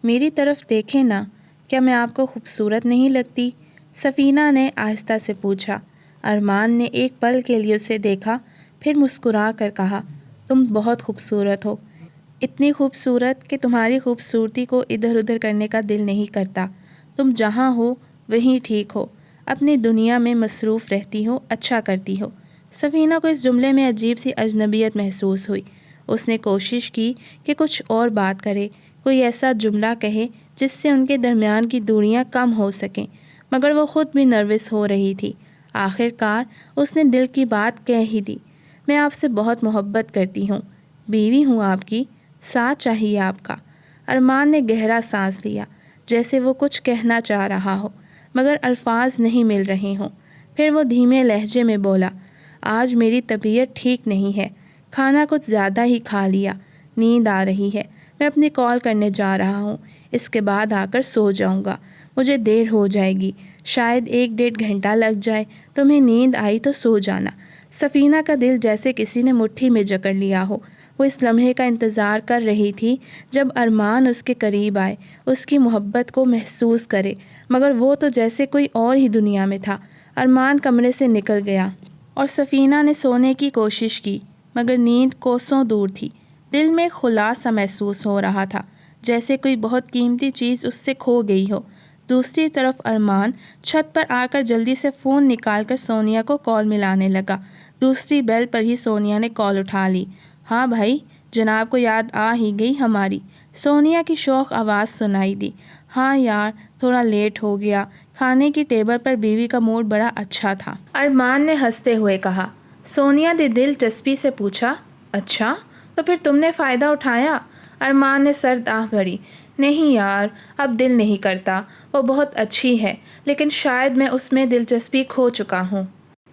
S1: میری طرف دیکھیں نا، کیا میں آپ کو خوبصورت نہیں لگتی؟ سفینہ نے آہستہ سے پوچھا۔ ارمان نے ایک پل کے لیے اسے دیکھا، پھر مسکرا کر کہا، تم بہت خوبصورت ہو، اتنی خوبصورت کہ تمہاری خوبصورتی کو ادھر ادھر کرنے کا دل نہیں کرتا۔ تم جہاں ہو وہیں ٹھیک ہو، اپنی دنیا میں مصروف رہتی ہو، اچھا کرتی ہو۔ سفینہ کو اس جملے میں عجیب سی اجنبیت محسوس ہوئی۔ اس نے کوشش کی کہ کچھ اور بات کرے، کوئی ایسا جملہ کہے جس سے ان کے درمیان کی دوریاں کم ہو سکیں، مگر وہ خود بھی نروس ہو رہی تھی۔ آخر کار اس نے دل کی بات کہہ ہی دی۔ میں آپ سے بہت محبت کرتی ہوں، بیوی ہوں آپ کی، ساتھ چاہیے آپ کا۔ ارمان نے گہرا سانس لیا، جیسے وہ کچھ کہنا چاہ رہا ہو مگر الفاظ نہیں مل رہے ہوں۔ پھر وہ دھیمے لہجے میں بولا، آج میری طبیعت ٹھیک نہیں ہے، کھانا کچھ زیادہ ہی کھا لیا، نیند آ رہی ہے، میں اپنی کال کرنے جا رہا ہوں، اس کے بعد آ کر سو جاؤں گا، مجھے دیر ہو جائے گی، شاید 1-1.5 گھنٹہ لگ جائے، تمہیں نیند آئی تو سو جانا۔ سفینہ کا دل جیسے کسی نے مٹھی میں جکڑ لیا ہو۔ وہ اس لمحے کا انتظار کر رہی تھی جب ارمان اس کے قریب آئے، اس کی محبت کو محسوس کرے، مگر وہ تو جیسے کوئی اور ہی دنیا میں تھا۔ ارمان کمرے سے نکل گیا اور سفینہ نے سونے کی کوشش کی، مگر نیند کوسوں دور تھی۔ دل میں خلا سا محسوس ہو رہا تھا، جیسے کوئی بہت قیمتی چیز اس سے کھو گئی ہو۔ دوسری طرف ارمان چھت پر آ کر جلدی سے فون نکال کر سونیا کو کال ملانے لگا۔ دوسری بیل پر ہی سونیا نے کال اٹھا لی۔ ہاں بھائی، جناب کو یاد آ ہی گئی ہماری، سونیا کی شوق آواز سنائی دی۔ ہاں یار، تھوڑا لیٹ ہو گیا، کھانے کی ٹیبل پر بیوی کا موڈ بڑا اچھا تھا، ارمان نے ہنستے ہوئے کہا۔ سونیا نے دلچسپی سے پوچھا، اچھا تو پھر تم نے فائدہ اٹھایا؟ ارمان نے سر آہ بھری۔ نہیں یار، اب دل نہیں کرتا، وہ بہت اچھی ہے، لیکن شاید میں اس میں دلچسپی کھو چکا ہوں۔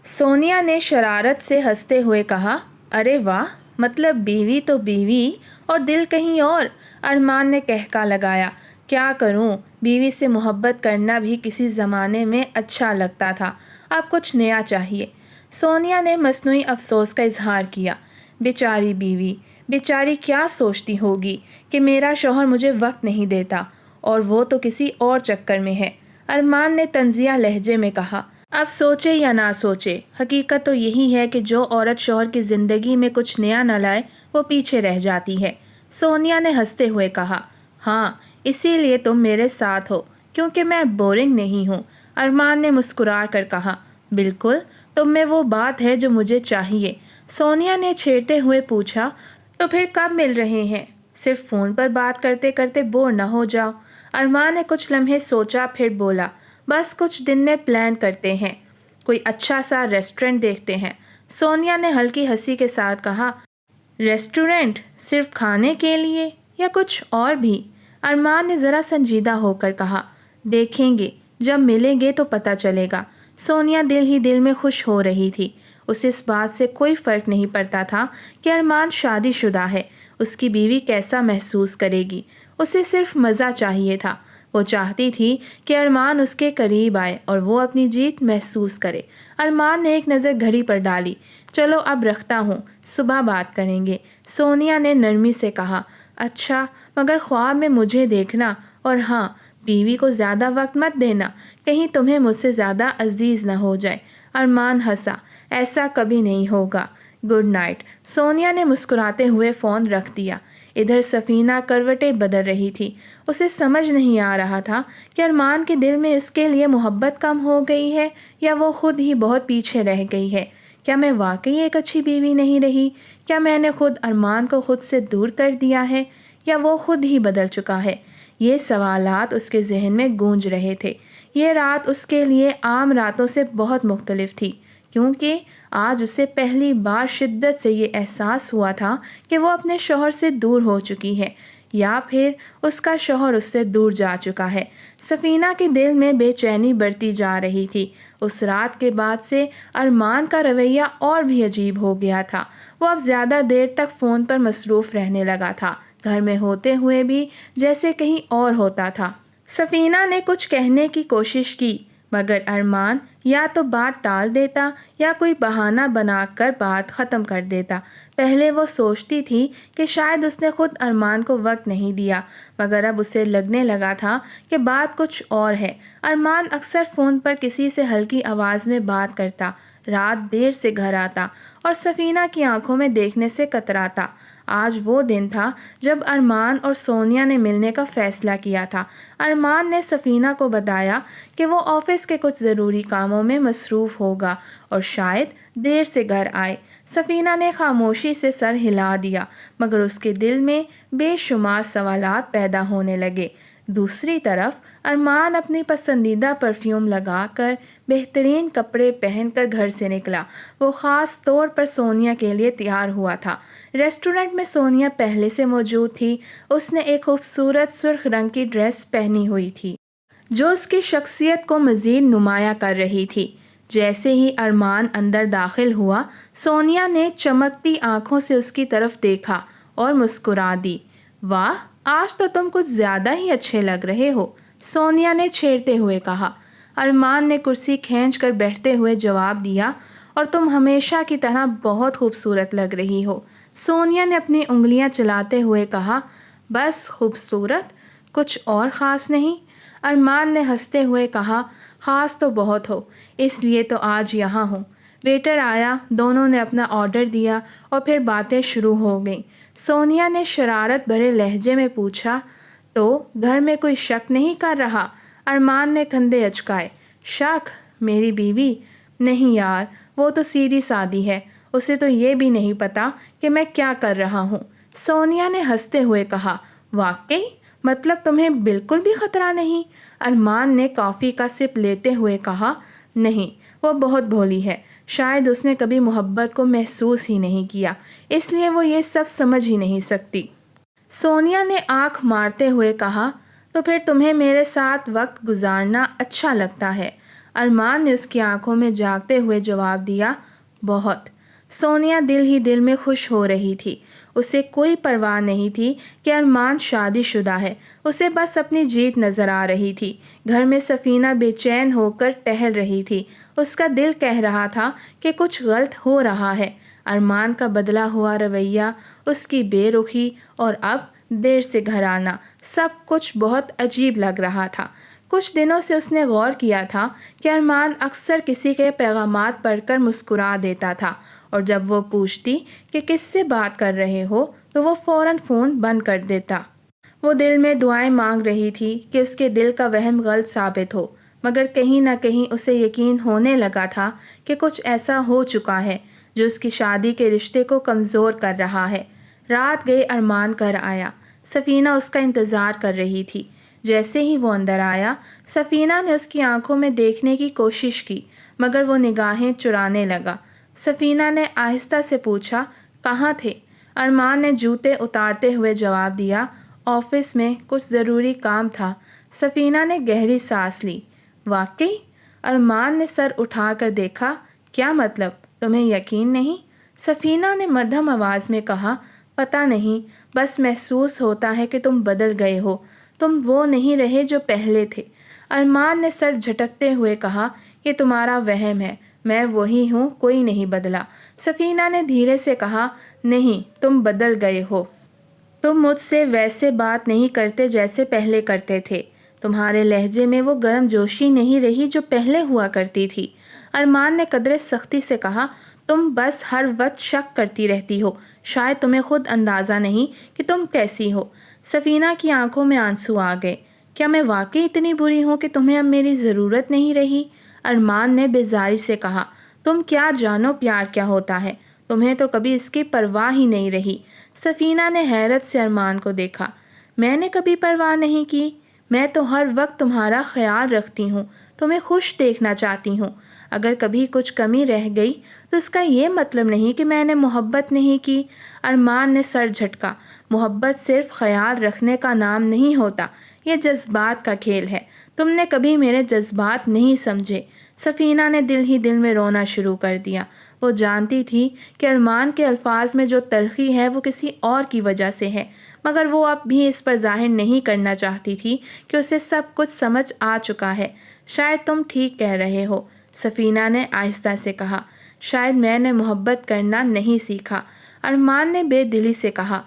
S1: سونیا نے شرارت سے ہنستے ہوئے کہا، ارے واہ، مطلب بیوی تو بیوی اور دل کہیں اور؟ ارمان نے کہکا لگایا۔ کیا کروں، بیوی سے محبت کرنا بھی کسی زمانے میں اچھا لگتا تھا، اب کچھ نیا چاہیے۔ سونیا نے مصنوعی افسوس کا اظہار کیا۔ بیچاری بیوی، بیچاری کیا سوچتی ہوگی کہ میرا شوہر مجھے وقت نہیں دیتا، اور وہ تو کسی اور چکر میں ہے۔ ارمان نے طنزیہ لہجے میں کہا۔ اب سوچے یا نہ سوچے، حقیقت تو یہی ہے کہ جو عورت شوہر کی زندگی میں کچھ نیا نہ لائے وہ پیچھے رہ جاتی ہے۔ سونیا نے ہنستے ہوئے کہا۔ ہاں، اسی لیے تم میرے ساتھ ہو، کیونکہ میں بورنگ نہیں ہوں۔ ارمان نے مسکرا کر کہا، بالکل، تم میں وہ بات ہے جو مجھے چاہیے۔ سونیا نے چھیڑتے ہوئے پوچھا، تو پھر کب مل رہے ہیں؟ صرف فون پر بات کرتے کرتے بور نہ ہو جاؤ۔ ارمان نے کچھ لمحے سوچا، پھر بولا، بس کچھ دن میں پلان کرتے ہیں، کوئی اچھا سا ریسٹورنٹ دیکھتے ہیں۔ سونیا نے ہلکی ہنسی کے ساتھ کہا، ریسٹورنٹ صرف کھانے کے لیے یا کچھ اور بھی؟ ارمان نے ذرا سنجیدہ ہو کر کہا، دیکھیں گے، جب ملیں گے تو پتہ چلے گا۔ سونیا دل ہی دل میں خوش ہو رہی تھی۔ اسے اس بات سے کوئی فرق نہیں پڑتا تھا کہ ارمان شادی شدہ ہے، اس کی بیوی کیسا محسوس کرے گی۔ اسے صرف مزہ چاہیے تھا۔ وہ چاہتی تھی کہ ارمان اس کے قریب آئے اور وہ اپنی جیت محسوس کرے۔ ارمان نے ایک نظر گھڑی پر ڈالی۔ چلو اب رکھتا ہوں، صبح بات کریں گے۔ سونیا نے نرمی سے کہا، اچھا، مگر خواب میں مجھے دیکھنا، اور ہاں، بیوی کو زیادہ وقت مت دینا، کہیں تمہیں مجھ سے زیادہ عزیز نہ ہو جائے۔ ارمان ہنسا، ایسا کبھی نہیں ہوگا، گڈ نائٹ۔ سونیا نے مسکراتے ہوئے فون رکھ دیا۔ ادھر سفینہ کروٹیں بدل رہی تھی۔ اسے سمجھ نہیں آ رہا تھا کہ ارمان کے دل میں اس کے لیے محبت کم ہو گئی ہے یا وہ خود ہی بہت پیچھے رہ گئی ہے۔ کیا میں واقعی ایک اچھی بیوی نہیں رہی؟ کیا میں نے خود ارمان کو خود سے دور کر دیا ہے یا وہ خود ہی بدل چکا ہے؟ یہ سوالات اس کے ذہن میں گونج رہے تھے۔ یہ رات اس کے لیے عام راتوں سے بہت مختلف تھی، کیونکہ آج اسے پہلی بار شدت سے یہ احساس ہوا تھا کہ وہ اپنے شوہر سے دور ہو چکی ہے، یا پھر اس کا شوہر اس سے دور جا چکا ہے۔ سفینہ کے دل میں بے چینی بڑھتی جا رہی تھی۔ اس رات کے بعد سے ارمان کا رویہ اور بھی عجیب ہو گیا تھا۔ وہ اب زیادہ دیر تک فون پر مصروف رہنے لگا تھا، گھر میں ہوتے ہوئے بھی جیسے کہیں اور ہوتا تھا۔ سفینہ نے کچھ کہنے کی کوشش کی، مگر ارمان یا تو بات ٹال دیتا یا کوئی بہانہ بنا کر بات ختم کر دیتا۔ پہلے وہ سوچتی تھی کہ شاید اس نے خود ارمان کو وقت نہیں دیا، مگر اب اسے لگنے لگا تھا کہ بات کچھ اور ہے۔ ارمان اکثر فون پر کسی سے ہلکی آواز میں بات کرتا، رات دیر سے گھر آتا اور سفینہ کی آنکھوں میں دیکھنے سے کتراتا۔ آج وہ دن تھا جب ارمان اور سونیا نے ملنے کا فیصلہ کیا تھا۔ ارمان نے سفینہ کو بتایا کہ وہ آفس کے کچھ ضروری کاموں میں مصروف ہوگا اور شاید دیر سے گھر آئے۔ سفینہ نے خاموشی سے سر ہلا دیا، مگر اس کے دل میں بے شمار سوالات پیدا ہونے لگے۔ دوسری طرف ارمان اپنی پسندیدہ پرفیوم لگا کر، بہترین کپڑے پہن کر گھر سے نکلا۔ وہ خاص طور پر سونیا کے لیے تیار ہوا تھا۔ ریسٹورنٹ میں سونیا پہلے سے موجود تھی۔ اس نے ایک خوبصورت سرخ رنگ کی ڈریس پہنی ہوئی تھی جو اس کی شخصیت کو مزید نمایاں کر رہی تھی۔ جیسے ہی ارمان اندر داخل ہوا، سونیا نے چمکتی آنکھوں سے اس کی طرف دیکھا اور مسکرا دی۔ واہ، آج تو تم کچھ زیادہ ہی اچھے لگ رہے ہو، سونیا نے چھیڑتے ہوئے کہا۔ ارمان نے کرسی کھینچ کر بیٹھتے ہوئے جواب دیا، اور تم ہمیشہ کی طرح بہت خوبصورت لگ رہی ہو، سونیا نے اپنی انگلیاں چلاتے ہوئے کہا۔ بس خوبصورت، کچھ اور خاص نہیں؟ ارمان نے ہنستے ہوئے کہا، خاص تو بہت ہو، اس لیے تو آج یہاں ہوں۔ ویٹر آیا، دونوں نے اپنا آرڈر دیا اور پھر باتیں شروع ہو گئیں۔ سونیا نے شرارت بھرے لہجے میں پوچھا، تو گھر میں کوئی شک نہیں کر رہا؟ ارمان نے کندھے اچکائے۔ شک؟ میری بیوی؟ نہیں یار، وہ تو سیدھی سادی ہے، اسے تو یہ بھی نہیں پتا کہ میں کیا کر رہا ہوں، سونیا نے ہنستے ہوئے کہا۔ واقعی؟ مطلب تمہیں بالکل بھی خطرہ نہیں؟ ارمان نے کافی کا سپ لیتے ہوئے کہا۔ نہیں، وہ بہت بھولی ہے، شاید اس نے کبھی محبت کو محسوس ہی نہیں کیا، اس لیے وہ یہ سب سمجھ ہی نہیں سکتی، سونیا نے آنکھ مارتے ہوئے کہا۔ تو پھر تمہیں میرے ساتھ وقت گزارنا اچھا لگتا ہے؟ ارمان نے اس کی آنکھوں میں جھانکتے ہوئے جواب دیا۔ بہت۔ سونیا دل ہی دل میں خوش ہو رہی تھی۔ اسے کوئی پرواہ نہیں تھی کہ ارمان شادی شدہ ہے، اسے بس اپنی جیت نظر آ رہی تھی۔ گھر میں سفینہ بے چین ہو کر ٹہل رہی تھی۔ اس کا دل کہہ رہا تھا کہ کچھ غلط ہو رہا ہے۔ ارمان کا بدلا ہوا رویہ، اس کی بے رخی اور اب دیر سے گھر آنا، سب کچھ بہت عجیب لگ رہا تھا۔ کچھ دنوں سے اس نے غور کیا تھا کہ ارمان اکثر کسی کے پیغامات پڑھ کر مسکرا دیتا تھا، اور جب وہ پوچھتی کہ کس سے بات کر رہے ہو تو وہ فوراً فون بند کر دیتا۔ وہ دل میں دعائیں مانگ رہی تھی کہ اس کے دل کا وہم غلط ثابت ہو، مگر کہیں نہ کہیں اسے یقین ہونے لگا تھا کہ کچھ ایسا ہو چکا ہے جو اس کی شادی کے رشتے کو کمزور کر رہا ہے۔ رات گئی، ارمان گھر آیا۔ سفینہ اس کا انتظار کر رہی تھی۔ جیسے ہی وہ اندر آیا، سفینہ نے اس کی آنکھوں میں دیکھنے کی کوشش کی، مگر وہ نگاہیں چرانے لگا۔ سفینہ نے آہستہ سے پوچھا، کہاں تھے؟ ارمان نے جوتے اتارتے ہوئے جواب دیا، آفس میں کچھ ضروری کام تھا۔ سفینہ نے گہری سانس لی۔ واقعی؟ ارمان نے سر اٹھا کر دیکھا۔ کیا مطلب؟ تمہیں یقین نہیں؟ سفینہ نے مدھم آواز میں کہا، پتہ نہیں، بس محسوس ہوتا ہے کہ تم بدل گئے ہو، تم وہ نہیں رہے جو پہلے تھے۔ ارمان نے سر جھٹکتے ہوئے کہا، یہ تمہارا وہم ہے، میں وہی ہوں، کوئی نہیں بدلا۔ سفینہ نے دھیرے سے کہا، نہیں، تم بدل گئے ہو۔ تم مجھ سے ویسے بات نہیں کرتے جیسے پہلے کرتے تھے، تمہارے لہجے میں وہ گرم جوشی نہیں رہی جو پہلے ہوا کرتی تھی۔ ارمان نے قدرے سختی سے کہا، تم بس ہر وقت شک کرتی رہتی ہو، شاید تمہیں خود اندازہ نہیں کہ تم کیسی ہو۔ سفینہ کی آنکھوں میں آنسو آ گئے۔ کیا میں واقعی اتنی بری ہوں کہ تمہیں اب میری ضرورت نہیں رہی؟ ارمان نے بیزاری سے کہا، تم کیا جانو پیار کیا ہوتا ہے، تمہیں تو کبھی اس کی پرواہ ہی نہیں رہی۔ سفینہ نے حیرت سے ارمان کو دیکھا۔ میں نے کبھی پرواہ نہیں کی؟ میں تو ہر وقت تمہارا خیال رکھتی ہوں، تمہیں خوش دیکھنا چاہتی ہوں۔ اگر کبھی کچھ کمی رہ گئی تو اس کا یہ مطلب نہیں کہ میں نے محبت نہیں کی۔ ارمان نے سر جھٹکا۔ محبت صرف خیال رکھنے کا نام نہیں ہوتا، یہ جذبات کا کھیل ہے۔ تم نے کبھی میرے جذبات نہیں سمجھے۔ سفینہ نے دل ہی دل میں رونا شروع کر دیا۔ وہ جانتی تھی کہ ارمان کے الفاظ میں جو تلخی ہے وہ کسی اور کی وجہ سے ہے، مگر وہ اب بھی اس پر ظاہر نہیں کرنا چاہتی تھی کہ اسے سب کچھ سمجھ آ چکا ہے۔ شاید تم ٹھیک کہہ رہے ہو، سفینہ نے آہستہ سے کہا، شاید میں نے محبت کرنا نہیں سیکھا۔ ارمان نے بے دلی سے کہا،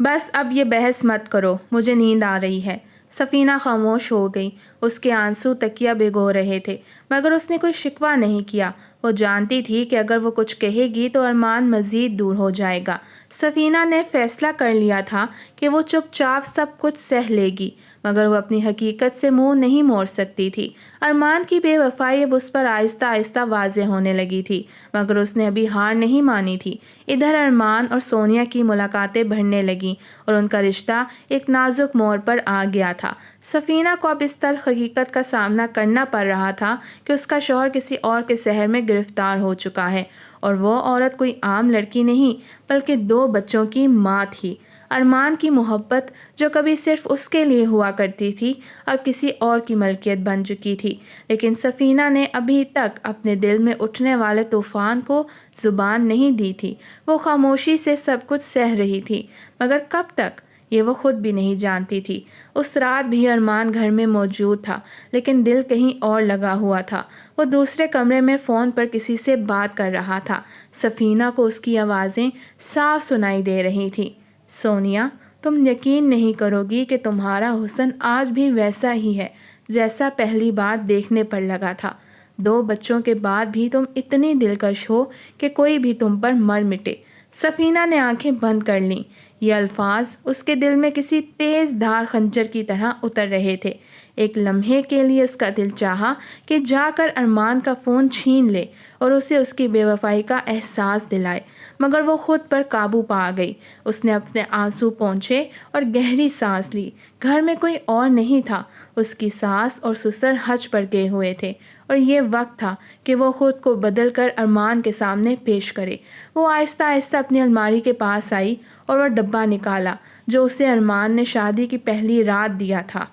S1: بس اب یہ بحث مت کرو، مجھے نیند آ رہی ہے۔ سفینہ خاموش ہو گئی۔ اس کے آنسو تکیہ بھگو رہے تھے، مگر اس نے کوئی شکوہ نہیں کیا۔ وہ جانتی تھی کہ اگر وہ کچھ کہے گی تو ارمان مزید دور ہو جائے گا۔ سفینہ نے فیصلہ کر لیا تھا کہ وہ چپ چاپ سب کچھ سہ لے گی، مگر وہ اپنی حقیقت سے منہ نہیں موڑ سکتی تھی۔ ارمان کی بے وفائی اب اس پر آہستہ آہستہ واضح ہونے لگی تھی، مگر اس نے ابھی ہار نہیں مانی تھی۔ ادھر ارمان اور سونیا کی ملاقاتیں بڑھنے لگیں اور ان کا رشتہ ایک نازک موڑ پر آ گیا تھا۔ سفینہ کو اب اس تلخ حقیقت کا سامنا کرنا پڑ رہا تھا کہ اس کا شوہر کسی اور کے شہر میں گرفتار ہو چکا ہے، اور وہ عورت کوئی عام لڑکی نہیں بلکہ 2 بچوں کی ماں تھی۔ ارمان کی محبت جو کبھی صرف اس کے لیے ہوا کرتی تھی اب کسی اور کی ملکیت بن چکی تھی، لیکن سفینہ نے ابھی تک اپنے دل میں اٹھنے والے طوفان کو زبان نہیں دی تھی۔ وہ خاموشی سے سب کچھ سہ رہی تھی، مگر کب تک، یہ وہ خود بھی نہیں جانتی تھی۔ اس رات بھی ارمان گھر میں موجود تھا، لیکن دل کہیں اور لگا ہوا تھا۔ وہ دوسرے کمرے میں فون پر کسی سے بات کر رہا تھا۔ سفینہ کو اس کی آوازیں صاف سنائی دے رہی تھیں، سونیا، تم یقین نہیں کرو گی کہ تمہارا حسن آج بھی ویسا ہی ہے جیسا پہلی بار دیکھنے پر لگا تھا۔ 2 بچوں کے بعد بھی تم اتنی دلکش ہو کہ کوئی بھی تم پر مر مٹے۔ سفینہ نے آنکھیں بند کر لیں۔ یہ الفاظ اس کے دل میں کسی تیز دھار خنجر کی طرح اتر رہے تھے۔ ایک لمحے کے لیے اس کا دل چاہا کہ جا کر ارمان کا فون چھین لے اور اسے اس کی بے وفائی کا احساس دلائے، مگر وہ خود پر قابو پا گئی۔ اس نے اپنے آنسو پونچھے اور گہری سانس لی۔ گھر میں کوئی اور نہیں تھا، اس کی ساس اور سسر حج پر گئے ہوئے تھے، اور یہ وقت تھا کہ وہ خود کو بدل کر ارمان کے سامنے پیش کرے۔ وہ آہستہ آہستہ اپنی الماری کے پاس آئی اور وہ ڈبہ نکالا جو اسے ارمان نے شادی کی پہلی رات دیا تھا۔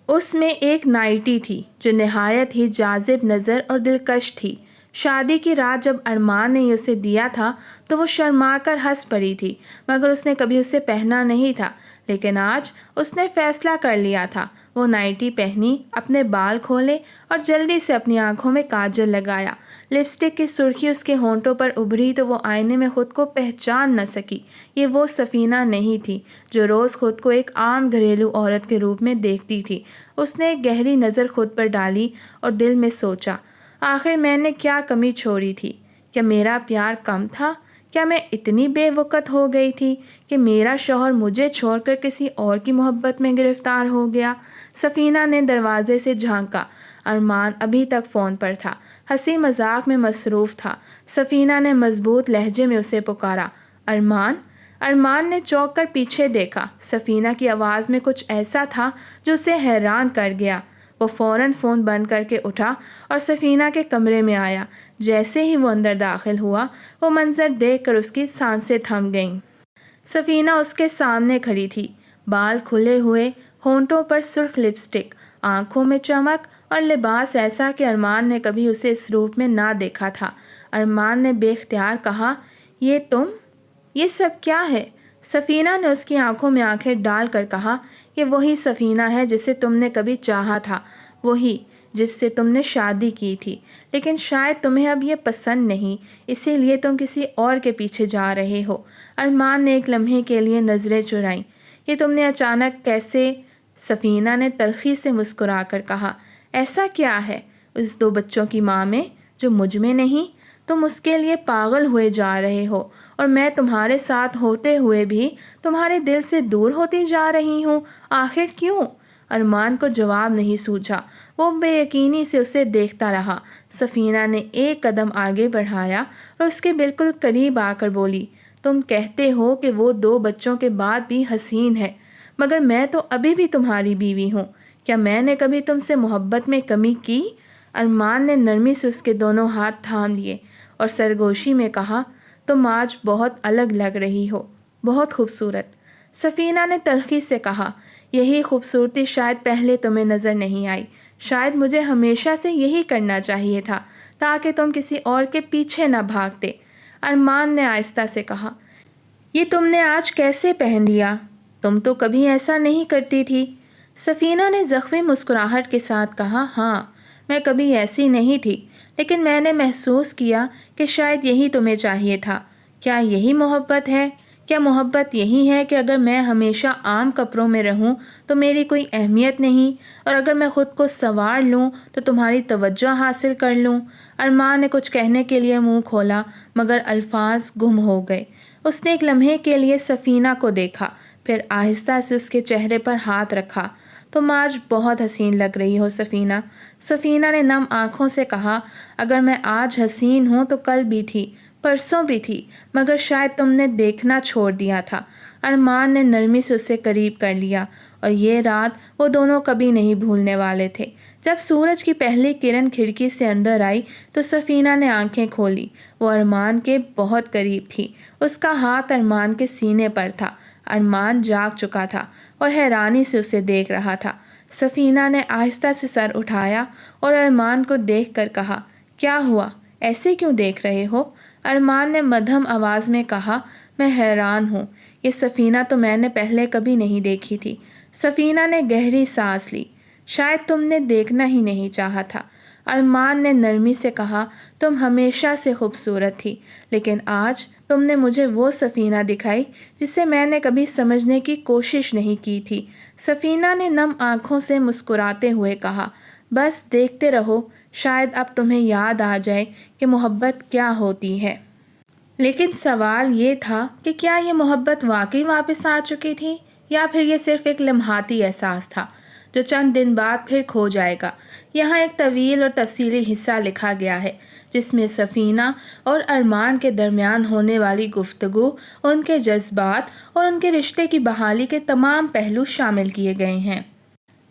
S1: اس میں ایک نائٹی تھی جو نہایت ہی جاذب نظر اور دلکش تھی۔ شادی کی رات جب ارمان نے اسے دیا تھا تو وہ شرما کر ہنس پڑی تھی، مگر اس نے کبھی اسے پہنا نہیں تھا۔ لیکن آج اس نے فیصلہ کر لیا تھا۔ وہ نائٹی پہنی، اپنے بال کھولے اور جلدی سے اپنی آنکھوں میں کاجل لگایا۔ لپسٹک کی سرخی اس کے ہونٹوں پر ابھری تو وہ آئینے میں خود کو پہچان نہ سکی۔ یہ وہ سفینہ نہیں تھی جو روز خود کو ایک عام گھریلو عورت کے روپ میں دیکھتی تھی۔ اس نے ایک گہری نظر خود پر ڈالی اور دل میں سوچا، آخر میں نے کیا کمی چھوڑی تھی؟ کیا میرا پیار کم تھا؟ کیا میں اتنی بے وقت ہو گئی تھی کہ میرا شوہر مجھے چھوڑ کر کسی اور کی محبت میں گرفتار ہو گیا؟ سفینہ نے دروازے سے جھانکا۔ ارمان ابھی تک فون پر تھا، ہنسی مذاق میں مصروف تھا۔ سفینہ نے مضبوط لہجے میں اسے پکارا، ارمان! ارمان نے چونک کر پیچھے دیکھا۔ سفینہ کی آواز میں کچھ ایسا تھا جو اسے حیران کر گیا۔ وہ فوراً فون بند کر کے اٹھا اور سفینہ کے کمرے میں آیا۔ جیسے ہی وہ اندر داخل ہوا، وہ منظر دیکھ کر اس کی سانسیں تھم گئیں۔ سفینہ اس کے سامنے کھڑی تھی، بال کھلے ہوئے، ہونٹوں پر سرخ لپسٹک، آنکھوں میں چمک اور لباس ایسا کہ ارمان نے کبھی اسے اس روپ میں نہ دیکھا تھا۔ ارمان نے بے اختیار کہا، یہ تم؟ یہ سب کیا ہے؟ سفینہ نے اس کی آنکھوں میں آنکھیں ڈال کر کہا، یہ وہی سفینہ ہے جسے تم نے کبھی چاہا تھا، وہی جس سے تم نے شادی کی تھی، لیکن شاید تمہیں اب یہ پسند نہیں، اسی لیے تم کسی اور کے پیچھے جا رہے ہو۔ ارمان نے ایک لمحے کے لیے نظریں چرائیں۔ یہ تم نے اچانک کیسے؟ سفینہ نے تلخی سے مسکرا کر کہا، ایسا کیا ہے اس 2 بچوں کی ماں میں جو مجھ میں نہیں؟ تم اس کے لیے پاگل ہوئے جا رہے ہو اور میں تمہارے ساتھ ہوتے ہوئے بھی تمہارے دل سے دور ہوتی جا رہی ہوں۔ آخر کیوں؟ ارمان کو جواب نہیں سوجھا۔ وہ بے یقینی سے اسے دیکھتا رہا۔ سفینہ نے ایک قدم آگے بڑھایا اور اس کے بالکل قریب آ کر بولی، تم کہتے ہو کہ وہ 2 بچوں کے بعد بھی حسین ہے، مگر میں تو ابھی بھی تمہاری بیوی ہوں۔ کیا میں نے کبھی تم سے محبت میں کمی کی؟ ارمان نے نرمی سے اس کے دونوں ہاتھ تھام لیے اور سرگوشی میں کہا، تم آج بہت الگ لگ رہی ہو، بہت خوبصورت۔ سفینہ نے تلخی سے کہا، یہی خوبصورتی شاید پہلے تمہیں نظر نہیں آئی، شاید مجھے ہمیشہ سے یہی کرنا چاہیے تھا تاکہ تم کسی اور کے پیچھے نہ بھاگتے۔ ارمان نے آہستہ سے کہا، یہ تم نے آج کیسے پہن لیا؟ تم تو کبھی ایسا نہیں کرتی تھی۔ سفینہ نے زخمی مسکراہٹ کے ساتھ کہا، ہاں میں کبھی ایسی نہیں تھی، لیکن میں نے محسوس کیا کہ شاید یہی تمہیں چاہیے تھا۔ کیا یہی محبت ہے؟ کیا محبت یہی ہے کہ اگر میں ہمیشہ عام کپڑوں میں رہوں تو میری کوئی اہمیت نہیں، اور اگر میں خود کو سنوار لوں تو تمہاری توجہ حاصل کر لوں؟ ارمان نے کچھ کہنے کے لیے منہ کھولا مگر الفاظ گم ہو گئے۔ اس نے ایک لمحے کے لیے سفینہ کو دیکھا، پھر آہستہ سے اس کے چہرے پر ہاتھ رکھا۔ تم آج بہت حسین لگ رہی ہو سفینہ۔ سفینہ نے نم آنکھوں سے کہا، اگر میں آج حسین ہوں تو کل بھی تھی، پرسوں بھی تھی، مگر شاید تم نے دیکھنا چھوڑ دیا تھا۔ ارمان نے نرمی سے اسے قریب کر لیا، اور یہ رات وہ دونوں کبھی نہیں بھولنے والے تھے۔ جب سورج کی پہلی کرن کھڑکی سے اندر آئی تو سفینہ نے آنکھیں کھولی۔ وہ ارمان کے بہت قریب تھی، اس کا ہاتھ ارمان کے سینے پر تھا۔ ارمان جاگ چکا تھا اور حیرانی سے اسے دیکھ رہا تھا۔ سفینہ نے آہستہ سے سر اٹھایا اور ارمان کو دیکھ کر کہا، کیا ہوا؟ ایسے کیوں دیکھ رہے ہو؟ ارمان نے مدھم آواز میں کہا، میں حیران ہوں، یہ سفینہ تو میں نے پہلے کبھی نہیں دیکھی تھی۔ سفینہ نے گہری سانس لی، شاید تم نے دیکھنا ہی نہیں چاہا تھا۔ ارمان نے نرمی سے کہا، تم ہمیشہ سے خوبصورت تھی، لیکن آج تم نے مجھے وہ سفینہ دکھائی جسے میں نے کبھی سمجھنے کی کوشش نہیں کی تھی۔ سفینہ نے نم آنکھوں سے مسکراتے ہوئے کہا، بس دیکھتے رہو، شاید اب تمہیں یاد آ جائے کہ محبت کیا ہوتی ہے۔ لیکن سوال یہ تھا کہ کیا یہ محبت واقعی واپس آ چکی تھی، یا پھر یہ صرف ایک لمحاتی احساس تھا جو چند دن بعد پھر کھو جائے گا۔ یہاں ایک طویل اور تفصیلی حصہ لکھا گیا ہے جس میں سفینہ اور ارمان کے درمیان ہونے والی گفتگو، ان کے جذبات اور ان کے رشتے کی بحالی کے تمام پہلو شامل کیے گئے ہیں۔